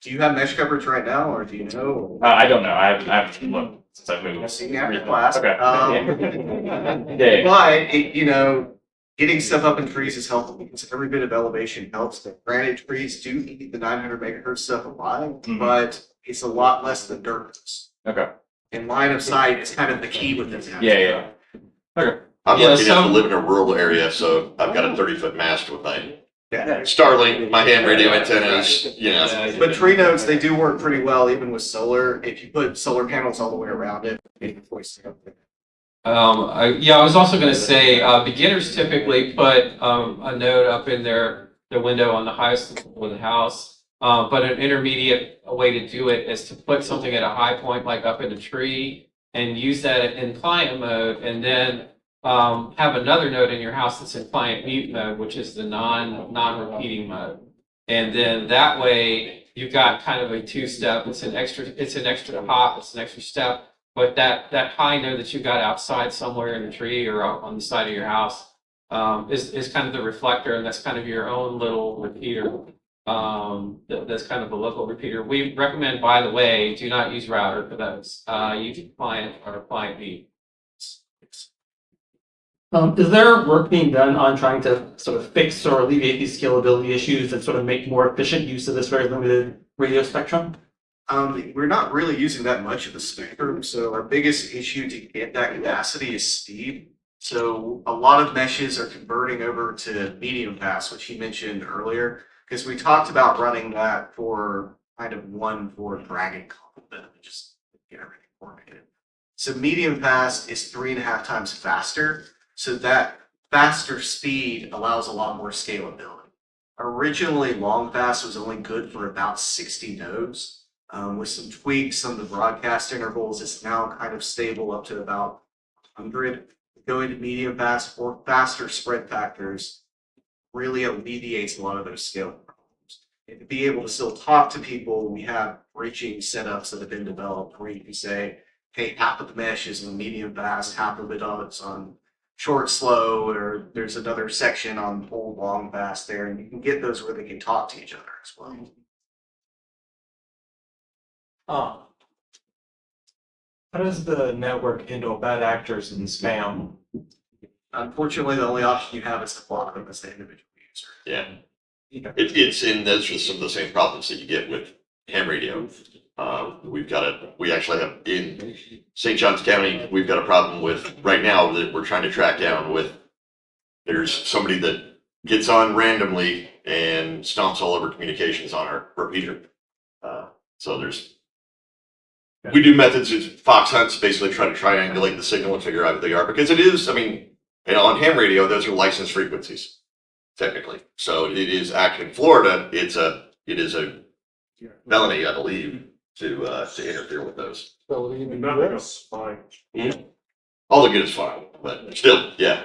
[SPEAKER 2] Do you have mesh coverage right now, or do you know?
[SPEAKER 8] I don't know. I haven't looked since I've moved.
[SPEAKER 2] See me after class.
[SPEAKER 8] Okay. Yeah.
[SPEAKER 2] But getting stuff up in trees is helpful because every bit of elevation helps. Granted, trees do need the 900 megahertz stuff alive,
[SPEAKER 8] Mhm.
[SPEAKER 2] but it's a lot less than dirt does.
[SPEAKER 8] Okay.
[SPEAKER 2] And line of sight is kind of the key with this.
[SPEAKER 8] Yeah. Okay.
[SPEAKER 3] I'm
[SPEAKER 1] Yeah,
[SPEAKER 3] lucky enough
[SPEAKER 1] so-
[SPEAKER 3] to live in a rural area, so I've got a 30-foot mast with my
[SPEAKER 2] Yeah.
[SPEAKER 3] Starlink, my ham radio antennas,
[SPEAKER 2] But tree nodes, they do work pretty well even with solar. If you put solar panels all the way around it, it voice it up there.
[SPEAKER 1] I was also going to say, beginners typically put a node up in their window on the highest level of the house. But an intermediate way to do it is to put something at a high point, like up in a tree, and use that in client mode, and then have another node in your house that's in client mute mode, which is the non-repeating mode. And then that way you've got kind of a two-step. It's an extra hop. It's an extra step. But that high node that you got outside somewhere in the tree or on the side of your house is kind of the reflector, and that's kind of your own little repeater. That's kind of a local repeater. We recommend, by the way, do not use router for those. Use client or client mute.
[SPEAKER 9] Is there work being done on trying to sort of fix or alleviate these scalability issues and sort of make more efficient use of this very limited radio spectrum?
[SPEAKER 2] We're not really using that much of the spectrum, so our biggest issue to get that capacity is speed. So a lot of meshes are converting over to medium pass, which he mentioned earlier, because we talked about running that for kind of one for Dragon complement, just get everything coordinated. So medium pass is 3.5 times faster, so that faster speed allows a lot more scalability. Originally, long pass was only good for about 60 nodes. With some tweaks on the broadcast intervals, it's now kind of stable up to about 100. Going to medium pass or faster spread factors really alleviates a lot of those scaling problems. And to be able to still talk to people, we have bridging setups that have been developed where you can say, hey, half of the mesh is on medium pass, half of it is on short slow, or there's another section on old long pass there, and you can get those where they can talk to each other as well.
[SPEAKER 9] How does the network handle bad actors and spam?
[SPEAKER 2] Unfortunately, the only option you have is to block them as the individual user.
[SPEAKER 3] yeah. It's in those are some of the same problems that you get with ham radio. We actually have in St. Johns County, we've got a problem with right now that we're trying to track down with. There's somebody that gets on randomly and stomps all over communications on our repeater. So we do methods, it's fox hunts, basically try to triangulate the signal and figure out what they are, because it is, on ham radio, those are licensed frequencies, technically. So it is actually in Florida, it is a felony, I believe, to interfere with those.
[SPEAKER 7] Ability in the
[SPEAKER 5] Nothing
[SPEAKER 7] US.
[SPEAKER 5] else, fine.
[SPEAKER 3] All the good is fine, but still, yeah.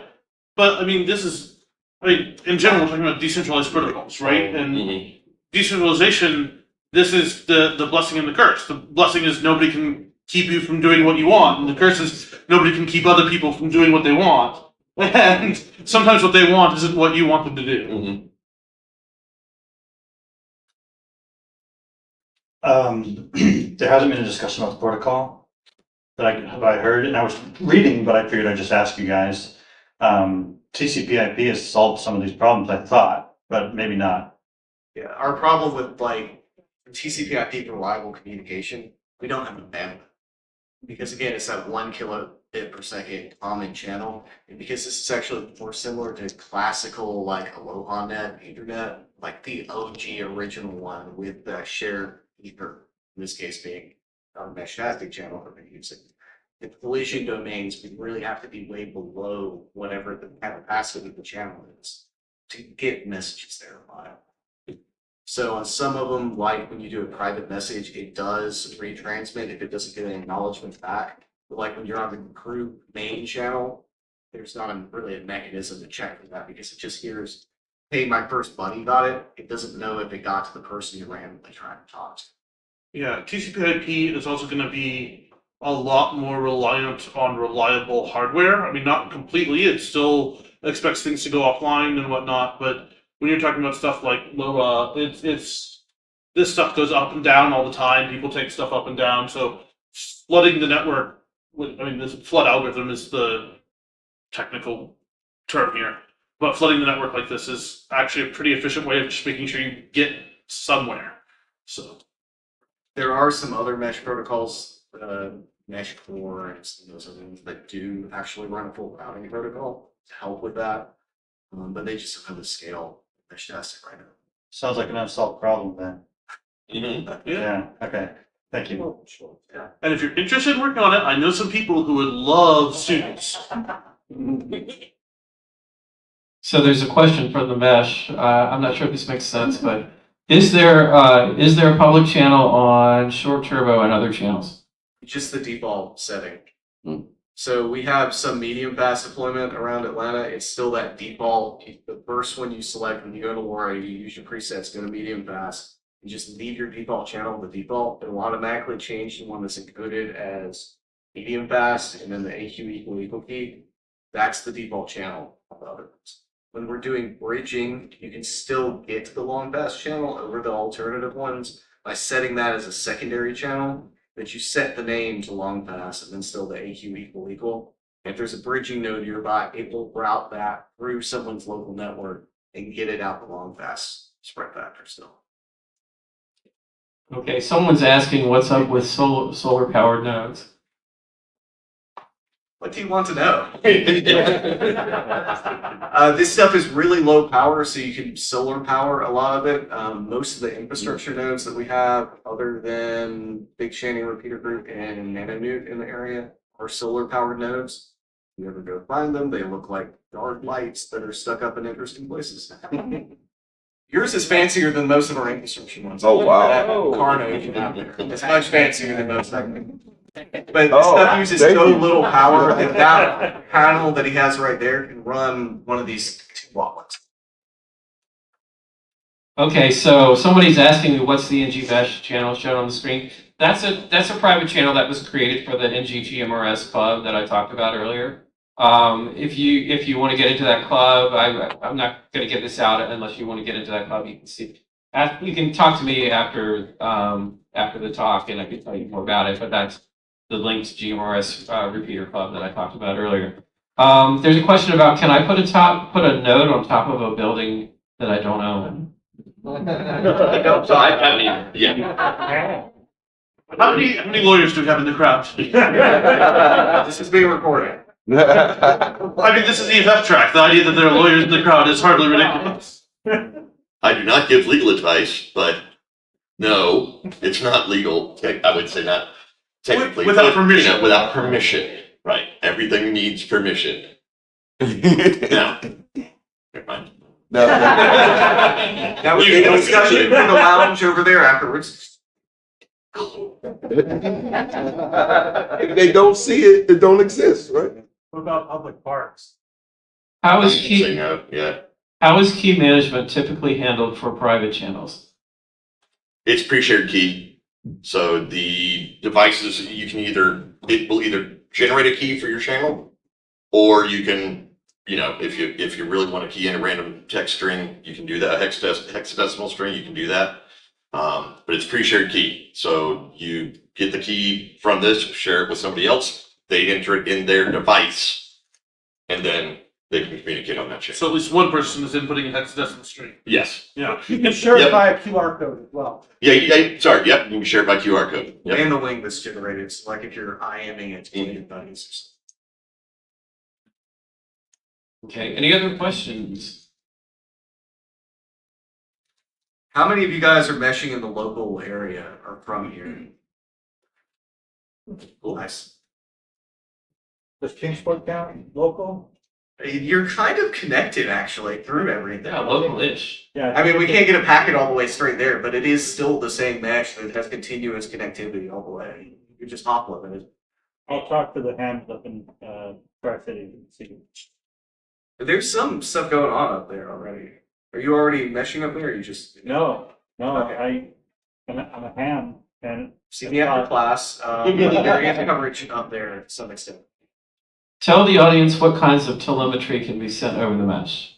[SPEAKER 4] But in general, we're talking about decentralized protocols, right? And decentralization, this is the blessing and the curse. The blessing is nobody can keep you from doing what you want, and the curse is nobody can keep other people from doing what they want. And sometimes what they want isn't what you want them to do.
[SPEAKER 5] There hasn't been a discussion about the protocol that I heard, and I was reading, but I figured I'd just ask you guys. TCP/IP has solved some of these problems, I thought, but maybe not.
[SPEAKER 2] Yeah, our problem with TCP/IP for reliable communication, we don't have the bandwidth. Because again, it's that 1 kilobit per second common channel, and because this is actually more similar to classical Aloha Net, Ethernet, like the OG original one with the shared ether, in this case being our Meshtastic channel that we're using. The collision domains, we really have to be way below whatever the capacity of the channel is to get messages there live. So on some of them, like when you do a private message, it does retransmit if it doesn't get an acknowledgement back. But like when you're on the group main channel, there's not really a mechanism to check for that because it just hears, hey, my first buddy got it. It doesn't know if it got to the person you're randomly trying to talk to.
[SPEAKER 4] Yeah, TCP/IP is also going to be a lot more reliant on reliable hardware. I mean, not completely. It still expects things to go offline and whatnot. But when you're talking about stuff like LoRa, it's this stuff goes up and down all the time. People take stuff up and down. So flooding the network, this flood algorithm is the technical term here. But flooding the network like this is actually a pretty efficient way of just making sure you get somewhere. So.
[SPEAKER 2] There are some other mesh protocols, Mesh Core and some of those other ones that do actually run a full routing protocol to help with that. But they just don't have the scale Meshtastic right now.
[SPEAKER 5] Sounds like an unsolved problem then.
[SPEAKER 3] Mhm.
[SPEAKER 5] Yeah, okay, thank you.
[SPEAKER 2] Yeah.
[SPEAKER 4] And if you're interested in working on it, I know some people who would love students.
[SPEAKER 1] So there's a question from the mesh. I'm not sure if this makes sense, but is there a public channel on short turbo and other channels?
[SPEAKER 2] Just the default setting.
[SPEAKER 1] Hmm.
[SPEAKER 2] So we have some medium pass deployment around Atlanta. It's still that default. The first one you select when you go to LoRa, you use your presets, go to medium pass. You just leave your default channel the default. It'll automatically change to one that's encoded as medium pass, and then the AQ equal key. That's the default channel of the other ones. When we're doing bridging, you can still get to the long pass channel over the alternative ones by setting that as a secondary channel, that you set the name to long pass and then still the AQ equal. If there's a bridging node nearby, it will route that through someone's local network and get it out the long pass spread factor still.
[SPEAKER 1] Okay, someone's asking what's up with solar powered nodes.
[SPEAKER 2] What do you want to know? This stuff is really low power, so you can solar power a lot of it. Most of the infrastructure nodes that we have, other than Big Shannon Repeater Group and Nanonute in the area, are solar powered nodes. If you ever go find them, they look like dark lights that are stuck up in interesting places. Yours is fancier than most of our infrastructure ones.
[SPEAKER 10] Oh, wow.
[SPEAKER 2] That car node you have there. It's much fancier than most of them. But this stuff uses
[SPEAKER 10] thank
[SPEAKER 2] so
[SPEAKER 10] you.
[SPEAKER 2] little power that that panel that he has right there can run one of these 2-watt ones.
[SPEAKER 1] Okay, so somebody's asking me what's the NG Mesh channel shown on the screen. That's a private channel that was created for the NG GMRS club that I talked about earlier. If you want to get into that club, I'm not going to get this out unless you want to get into that club. You can see, you can talk to me after the talk, and I can tell you more about it. But that's the link to GMRS repeater club that I talked about earlier. There's a question about, can I put a node on top of a building that I don't own?
[SPEAKER 3] So I mean, yeah.
[SPEAKER 4] How many lawyers do we have in the crowd?
[SPEAKER 2] This is being recorded.
[SPEAKER 4] I mean, this is EFF track. The idea that there are lawyers in the crowd is hardly ridiculous.
[SPEAKER 3] I do not give legal advice, but no, it's not legal. I would say not technically.
[SPEAKER 4] Without
[SPEAKER 3] but,
[SPEAKER 4] permission.
[SPEAKER 3] You know, without permission. Right. Everything needs permission. Now, never mind.
[SPEAKER 2] That was a discussion in the lounge over there afterwards.
[SPEAKER 10] If they don't see it, it don't exist, right?
[SPEAKER 5] What about public parks?
[SPEAKER 1] How is
[SPEAKER 3] Say
[SPEAKER 1] key
[SPEAKER 3] no, yeah.
[SPEAKER 1] management typically handled for private channels?
[SPEAKER 3] It's pre-shared key. So the devices, it will either generate a key for your channel, or you can, if you really want to key in a random text string, you can do that. Hexadecimal string, you can do that. But it's pre-shared key. So you get the key from this, share it with somebody else. They enter it in their device, and then they can communicate on that channel.
[SPEAKER 4] So at least one person is inputting a hexadecimal string.
[SPEAKER 3] Yes.
[SPEAKER 4] Yeah.
[SPEAKER 7] You can share
[SPEAKER 3] Yep.
[SPEAKER 7] it by a QR code as well.
[SPEAKER 3] Yeah. Sorry. Yep. You can share it by QR code. Yep.
[SPEAKER 2] And the link that's generated. So like if you're IMing it to one of your buddies or something.
[SPEAKER 1] Okay, any other questions?
[SPEAKER 2] How many of you guys are meshing in the local area or from here? Nice.
[SPEAKER 7] Does Kingsport count local?
[SPEAKER 2] You're kind of connected actually through everything.
[SPEAKER 1] Yeah, local-ish.
[SPEAKER 5] Yeah.
[SPEAKER 2] I mean, we can't get a packet all the way straight there, but it is still the same mesh that has continuous connectivity all the way. You're just hop limited.
[SPEAKER 5] I'll talk to the hams up in, Tri-City and see.
[SPEAKER 2] There's some stuff going on up there already. Are you already meshing up there, or you just?
[SPEAKER 5] No,
[SPEAKER 2] Okay.
[SPEAKER 5] I'm a ham and.
[SPEAKER 2] See me after class. There is coverage up there to some extent.
[SPEAKER 1] Tell the audience what kinds of telemetry can be sent over the mesh.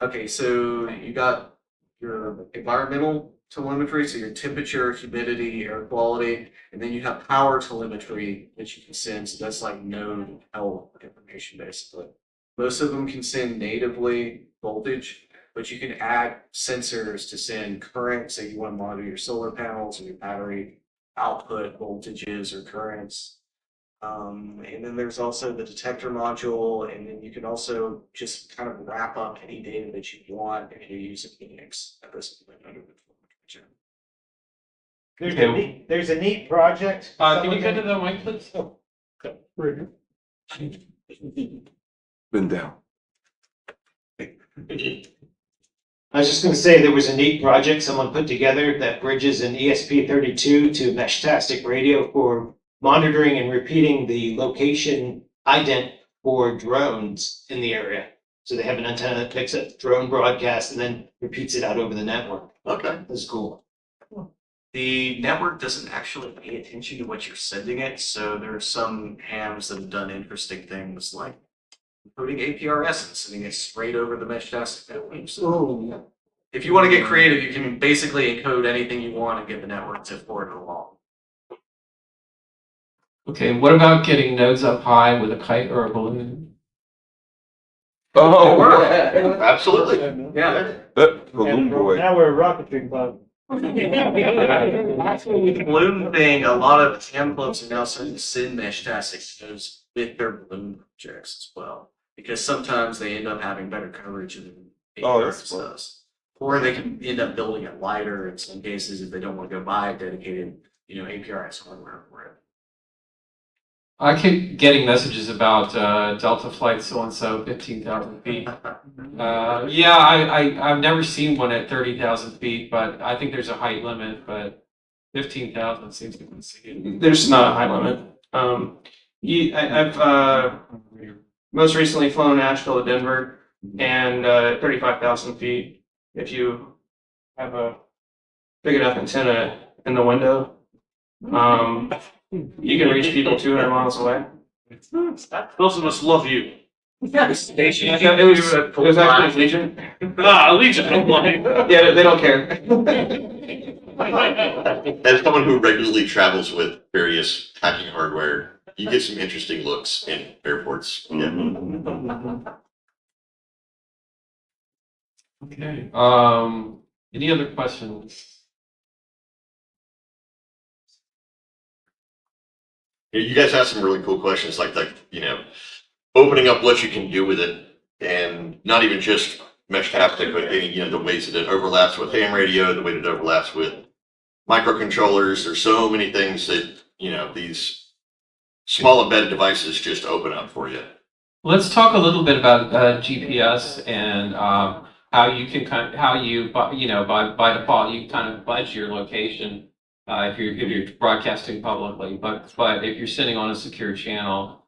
[SPEAKER 2] Okay, so you got your environmental telemetry, so your temperature, humidity, air quality, and then you have power telemetry that you can send. So that's like node health information basically. Most of them can send natively voltage, but you can add sensors to send current. Say you want to monitor your solar panels or your battery output voltages or currents. And then there's also the detector module, and then you can also just kind of wrap up any data that you want if you use Phoenix at this point under the telemetry.
[SPEAKER 6] There's a neat project.
[SPEAKER 1] Can you go to the mic, please?
[SPEAKER 7] Oh, right here.
[SPEAKER 10] Been down.
[SPEAKER 6] I was just gonna say, there was a neat project someone put together that bridges an ESP32 to Meshtastic radio for monitoring and repeating the location ident for drones in the area. So they have an antenna that picks up drone broadcast and then repeats it out over the network.
[SPEAKER 3] Okay.
[SPEAKER 6] That's cool.
[SPEAKER 2] The network doesn't actually pay attention to what you're sending it, so there are some hams that have done interesting things like putting APRS and sending it straight over the Meshtastic network. So if you want to get creative, you can basically encode anything you want and get the network to forward it along.
[SPEAKER 1] Okay, what about getting nodes up high with a kite or a balloon?
[SPEAKER 10] Oh,
[SPEAKER 3] Absolutely.
[SPEAKER 2] Yeah.
[SPEAKER 10] that balloon boy.
[SPEAKER 5] Now we're a rocketry club.
[SPEAKER 2] Actually, with the balloon thing, a lot of ham clubs are now starting to send Meshtastic nodes with their balloon projects as well, because sometimes they end up having better coverage than
[SPEAKER 10] Oh, that's
[SPEAKER 2] APRS
[SPEAKER 10] fun.
[SPEAKER 2] does. Or they can end up building it lighter in some cases if they don't want to go buy a dedicated, APRS hardware for it.
[SPEAKER 1] I keep getting messages about Delta flight so-and-so, 15,000 feet. Yeah, I've never seen one at 30,000 feet, but I think there's a height limit, but 15,000 seems to be significant.
[SPEAKER 9] There's not a high limit. I've most recently flown Nashville to Denver, and 35,000 feet. If you have a big enough antenna in the window, you can reach people 200 miles away.
[SPEAKER 4] Those of us love you.
[SPEAKER 2] Station.
[SPEAKER 9] It was actually Legion.
[SPEAKER 4] Legion.
[SPEAKER 9] Yeah, they don't care.
[SPEAKER 3] As someone who regularly travels with various hacking hardware, you get some interesting looks in airports. Yeah.
[SPEAKER 1] Okay. Any other questions?
[SPEAKER 3] You guys have some really cool questions like opening up what you can do with it, and not even just Meshtastic, but the ways that it overlaps with ham radio, the way that it overlaps with microcontrollers. There's so many things that these small embedded devices just open up for you.
[SPEAKER 1] Let's talk a little bit about GPS and how you can by default you kind of budge your location if you're broadcasting publicly, but if you're sitting on a secure channel,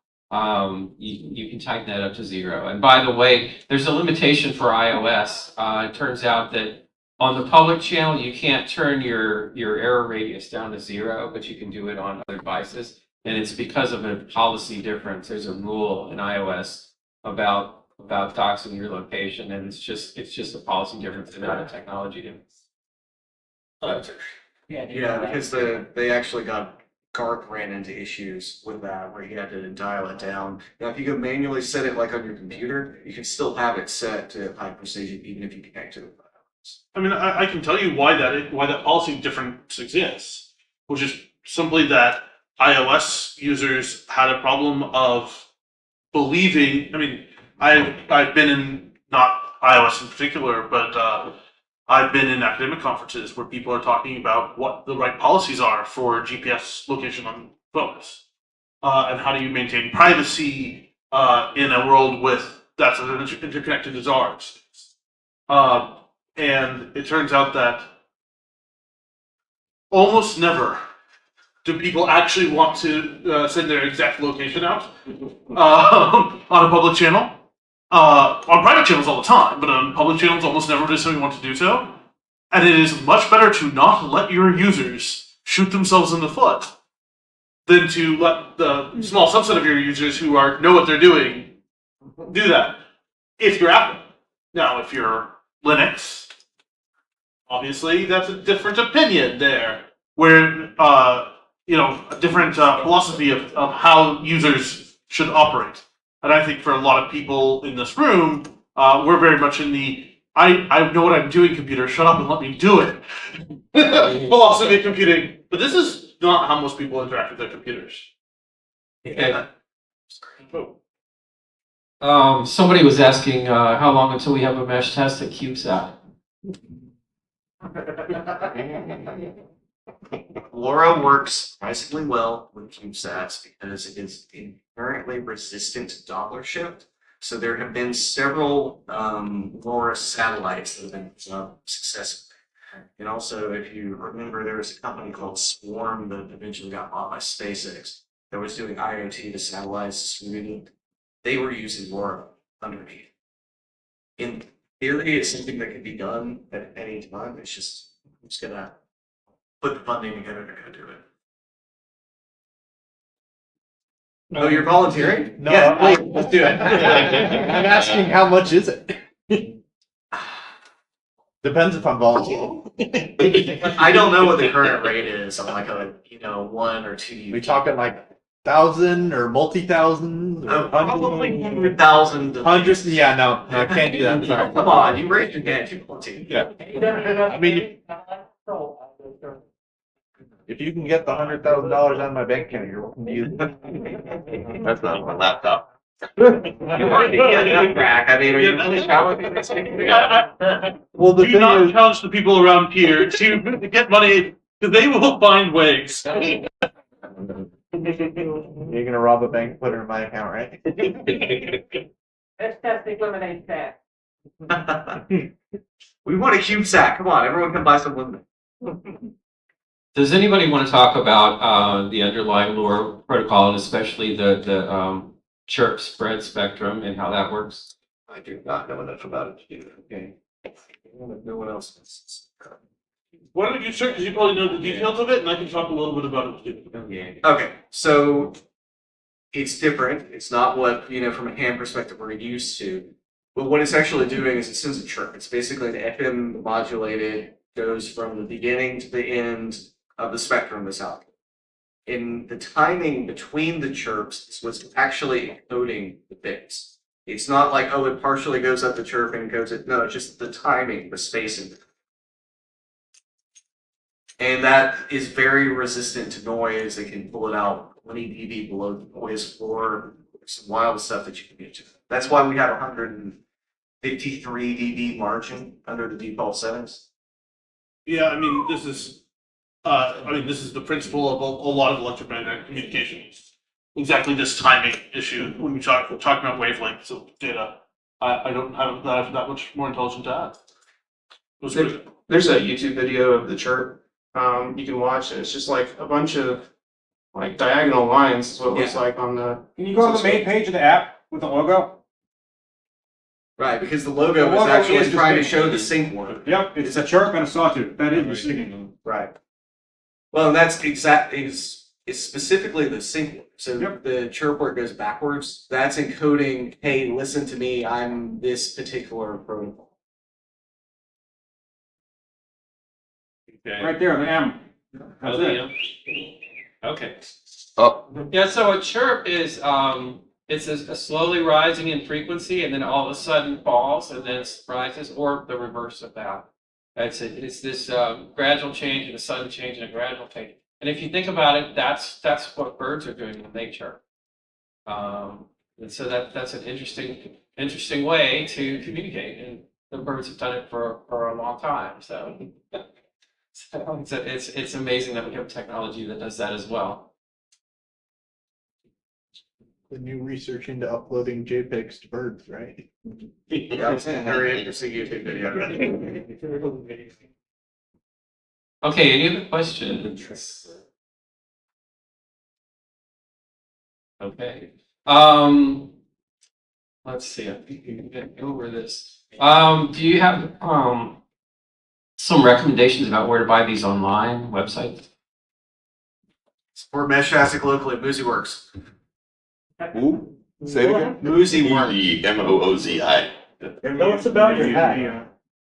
[SPEAKER 1] you can tighten that up to 0. And by the way, there's a limitation for iOS. It turns out that on the public channel you can't turn your error radius down to 0, but you can do it on other devices. And it's because of a policy difference. There's a rule in iOS about doxing your location, and it's just a policy difference and not a technology difference.
[SPEAKER 2] Yeah, because they actually Karl ran into issues with that where he had to dial it down. Now, if you can manually set it like on your computer, you can still have it set to high precision even if you connect to it.
[SPEAKER 4] I mean, I can tell you why that policy difference exists, which is simply that iOS users had a problem of believing. I mean, I've been in, not iOS in particular, but I've been in academic conferences where people are talking about what the right policies are for GPS location on phones, and how do you maintain privacy in a world that's as interconnected as ours. And it turns out that almost never do people actually want to send their exact location out on a public channel? On private channels all the time, but on public channels almost never does somebody want to do so. And it is much better to not let your users shoot themselves in the foot than to let the small subset of your users who know what they're doing do that. If you're Apple. Now, if you're Linux, obviously that's a different opinion there, where a different philosophy of how users should operate. And I think for a lot of people in this room, we're very much in the I know what I'm doing, computer, shut up and let me do it philosophy of computing. But this is not how most people interact with their computers.
[SPEAKER 1] Okay.
[SPEAKER 4] Oh.
[SPEAKER 1] Somebody was asking how long until we have a Meshtastic CubeSat.
[SPEAKER 2] LoRa works surprisingly well with CubeSats because it is inherently resistant to Doppler shift. So there have been several LoRa satellites that have been successful. And also, if you remember, there was a company called Swarm that eventually got bought by SpaceX that was doing IoT to satellites distributed. They were using LoRa underneath. In theory, it's something that can be done at any time. It's just who's gonna put the funding together to go do it. Oh, you're volunteering?
[SPEAKER 11] No,
[SPEAKER 2] Yeah,
[SPEAKER 11] I-
[SPEAKER 2] let's do it.
[SPEAKER 11] I'm asking how much is it? Depends if I'm volunteering.
[SPEAKER 2] I don't know what the current rate is on like a 1 or 2
[SPEAKER 11] We talking like 1,000 or multi-thousand?
[SPEAKER 2] probably 100,000.
[SPEAKER 11] Hundreds? Yeah, no, I can't do that. Sorry.
[SPEAKER 2] Come on, you raised your hand. You volunteered.
[SPEAKER 11] Yeah. I mean, if you can get the $100,000 out of my bank account, you're welcome to use it.
[SPEAKER 3] That's not my laptop.
[SPEAKER 2] You already get that back. I mean, are you really challenging this thing?
[SPEAKER 11] Well, the
[SPEAKER 4] Do
[SPEAKER 11] thing
[SPEAKER 4] not
[SPEAKER 11] is,
[SPEAKER 4] challenge the people around here to get money, because they will find ways.
[SPEAKER 11] you're gonna rob a bank, put it in my account, right?
[SPEAKER 12] Meshtastic eliminates that.
[SPEAKER 2] We want a CubeSat. Come on, everyone come buy some with me.
[SPEAKER 1] Does anybody want to talk about the underlying LoRa protocol and especially the chirp spread spectrum and how that works?
[SPEAKER 2] I do not know enough about it to do it. Okay. No one else does.
[SPEAKER 4] Why don't you start, because you probably know the details of it, and I can talk a little bit about it too.
[SPEAKER 2] Okay, so it's different. It's not what, from a ham perspective we're used to. But what it's actually doing is it sends a chirp. It's basically an FM modulated, goes from the beginning to the end of the spectrum that's out. And the timing between the chirps is what's actually encoding the bits. It's not like, oh, it partially goes up the chirp and goes it. No, it's just the timing, the spacing. And that is very resistant to noise. It can pull it out 20 dB below the noise floor. There's some wild stuff that you can get to. That's why we have 153 dB margin under the default settings.
[SPEAKER 4] Yeah, I mean, this is the principle of a lot of electromagnetic communications. Exactly this timing issue when we talk about wavelengths of data. I don't have that much more intelligent to add.
[SPEAKER 9] There's a YouTube video of the chirp. You can watch, and it's just like a bunch of like diagonal lines. Is what it looks like on the.
[SPEAKER 11] Can you go to the main page of the app with the logo?
[SPEAKER 2] Right, because the logo
[SPEAKER 11] The
[SPEAKER 2] was
[SPEAKER 11] logo
[SPEAKER 2] actually
[SPEAKER 11] is
[SPEAKER 2] trying to
[SPEAKER 11] distinct.
[SPEAKER 2] show the sync one.
[SPEAKER 11] Yep, it's a chirp and a sawtooth. That is the sticking.
[SPEAKER 2] Right. Well, that's is specifically the sync one. So the chirp where it goes backwards, that's encoding, hey, listen to me, I'm this particular protocol.
[SPEAKER 11] Right there, the M. That's it.
[SPEAKER 1] Okay.
[SPEAKER 3] Oh,
[SPEAKER 1] Yeah, so a chirp is it's a slowly rising in frequency and then all of a sudden falls and then rises, or the reverse of that. It's this gradual change and a sudden change and a gradual change. And if you think about it, that's what birds are doing when they chirp. And so that's an interesting way to communicate, and the birds have done it for a long time. So, it's amazing that we have technology that does that as well.
[SPEAKER 11] The new research into uploading JPEGs to birds, right?
[SPEAKER 2] Yeah, it's a very interesting YouTube video.
[SPEAKER 1] Okay, any other questions? Okay. Let's see. I think we can get over this. Do you have some recommendations about where to buy these online websites?
[SPEAKER 2] Support Meshtastic locally, MoozyWorks.
[SPEAKER 10] Ooh, say it again.
[SPEAKER 2] MoozyWorks.
[SPEAKER 3] MOOZI.
[SPEAKER 5] Tell us about your hat.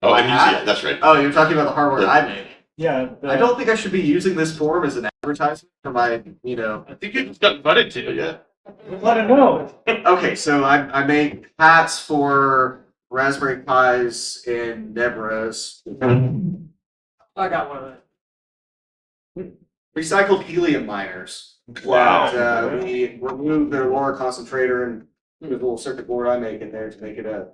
[SPEAKER 3] Oh,
[SPEAKER 2] My
[SPEAKER 3] MUZI,
[SPEAKER 2] hat?
[SPEAKER 3] that's right.
[SPEAKER 2] Oh, you're talking about the hardware I make.
[SPEAKER 5] Yeah.
[SPEAKER 2] I don't think I should be using this form as an advertisement for my,
[SPEAKER 4] I think you just got invited to.
[SPEAKER 3] Yeah.
[SPEAKER 5] Let him know.
[SPEAKER 2] Okay, so I make hats for Raspberry Pis and Nebras.
[SPEAKER 9] I got one of those.
[SPEAKER 2] Recycled helium miners.
[SPEAKER 3] Wow.
[SPEAKER 2] And, we remove their LoRa concentrator and put a little circuit board I make in there to make it in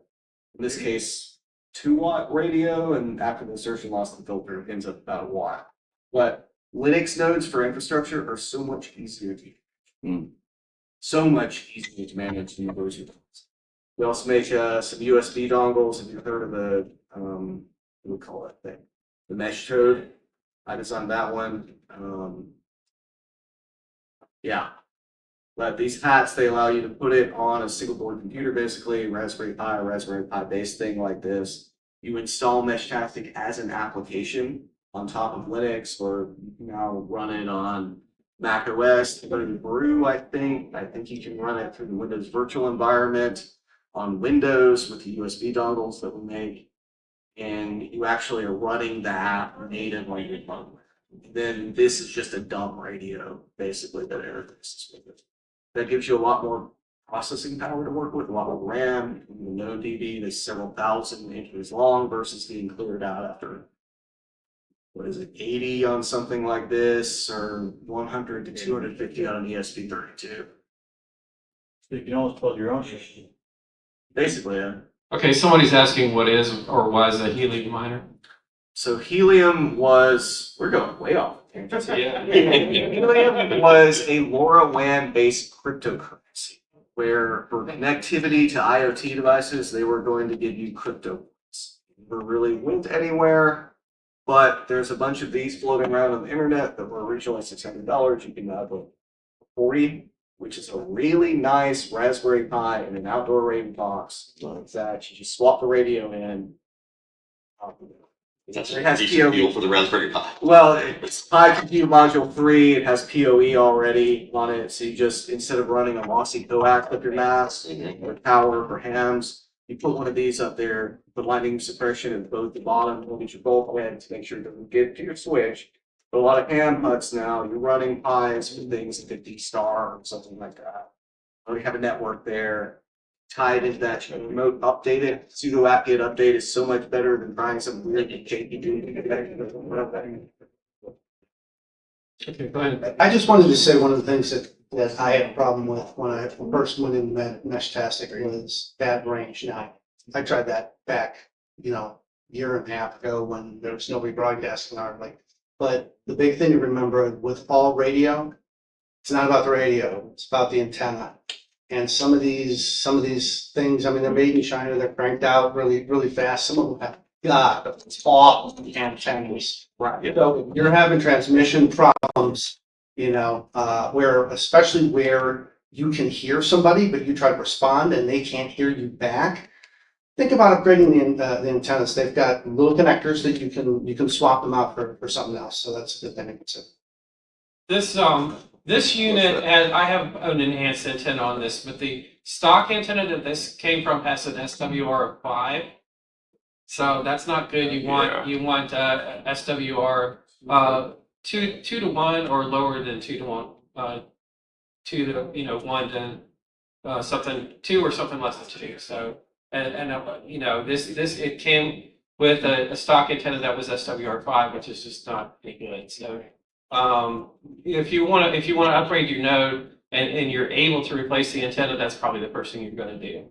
[SPEAKER 2] this case, 2-watt radio, and after the insertion loss and filter, it ends up about 1 watt. But Linux nodes for infrastructure are so much easier to so much easier to manage than those. We also make some USB dongles. Have you heard of the what do we call that thing? The mesh toad. I designed that one. Yeah. But these hats, they allow you to put it on a single board computer, basically, Raspberry Pi or Raspberry Pi based thing like this. You install Meshtastic as an application on top of Linux, or you can now run it on Mac OS through Brew, I think. I think you can run it through the Windows virtual environment on Windows with the USB dongles that we make. And you actually are running the app native on your phone. Then this is just a dumb radio, basically, that interfaces with it. That gives you a lot more processing power to work with, a lot more RAM. The node DB is several thousand inches long versus being cleared out after, what is it, 80 on something like this, or 100 to 250 on an ESP32.
[SPEAKER 5] So you can almost build your own system.
[SPEAKER 2] Basically, yeah.
[SPEAKER 1] Okay, somebody's asking what is or was a helium miner.
[SPEAKER 2] So helium was, we're going way off. tangent.
[SPEAKER 1] Yeah.
[SPEAKER 2] Helium was a LoRaWAN based cryptocurrency where for connectivity to IoT devices, they were going to give you crypto coins. Never really went anywhere, but there's a bunch of these floating around on the internet that were originally $600. You can now go for $40, which is a really nice Raspberry Pi in an outdoor radio box like that. You just swap the radio in.
[SPEAKER 3] That's
[SPEAKER 2] It
[SPEAKER 3] a
[SPEAKER 2] has
[SPEAKER 3] decent
[SPEAKER 2] PoE.
[SPEAKER 3] deal for the Raspberry Pi.
[SPEAKER 2] Well, it's Pi Compute Module 3. It has PoE already on it. So you just, instead of running a lossy coax with your mask with power for hams, you put one of these up there, put lightning suppression at both the bottom, look at your bulk head to make sure it doesn't get to your switch. But a lot of ham huts now, you're running Pis with things like a D-Star or something like that. Or you have a network there. Tied into that, you can remote update it. Sudo apt-get update is so much better than trying some weird
[SPEAKER 1] Okay, go ahead.
[SPEAKER 6] I just wanted to say one of the things that I had a problem with when I first went into Meshtastic was bad range. Now, I tried that back, year and a half ago when there was nobody broadcasting hardly. But the big thing to remember with all radio, it's not about the radio, it's about the antenna. And some of these things, I mean, they're made in China, they're cranked out really, really fast. Some of them have awful antennas.
[SPEAKER 2] Right.
[SPEAKER 6] So if you're having transmission problems, especially where you can hear somebody, but you try to respond and they can't hear you back. Think about upgrading the antennas. They've got little connectors that you can swap them out for something else. So that's a good thing to consider.
[SPEAKER 1] This unit, I have an enhanced antenna on this, but the stock antenna that this came from has an SWR of 5. So that's not good. You want SWR 2 to 1 or lower than 2 to 1. 2 to 1 to something 2 or something less than 2. So this it came with a stock antenna that was SWR 5, which is just not any good. So if you want to upgrade your node and you're able to replace the antenna, that's probably the first thing you're going to do.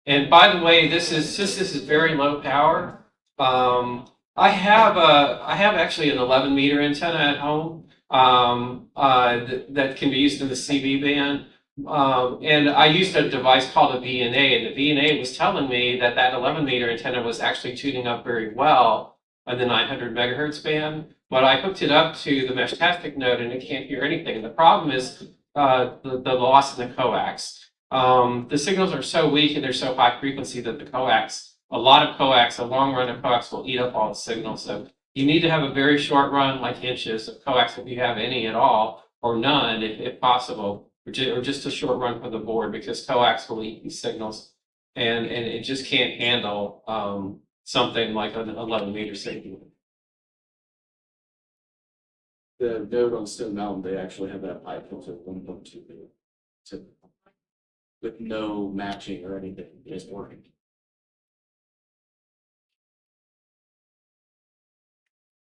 [SPEAKER 1] And by the way, this is very low power. I have actually an 11 meter antenna at home that can be used in the CB band. And I used a device called a VNA, and the VNA was telling me that 11 meter antenna was actually tuning up very well in the 900 megahertz band. But I hooked it up to the Meshtastic node and it can't hear anything. And the problem is the loss in the coax. The signals are so weak and they're so high frequency that the coax, a long run of coax will eat up all the signals. So you need to have a very short run, like inches of coax if you have any at all, or none if possible, or just a short run for the board, because coax will eat these signals, and it just can't handle something like an 11-meter signal. The node on Stone Mountain, they actually have that pipe filter 1.2 to with no matching or anything, just working.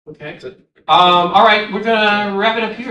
[SPEAKER 1] Okay. All right, we're gonna wrap it up here.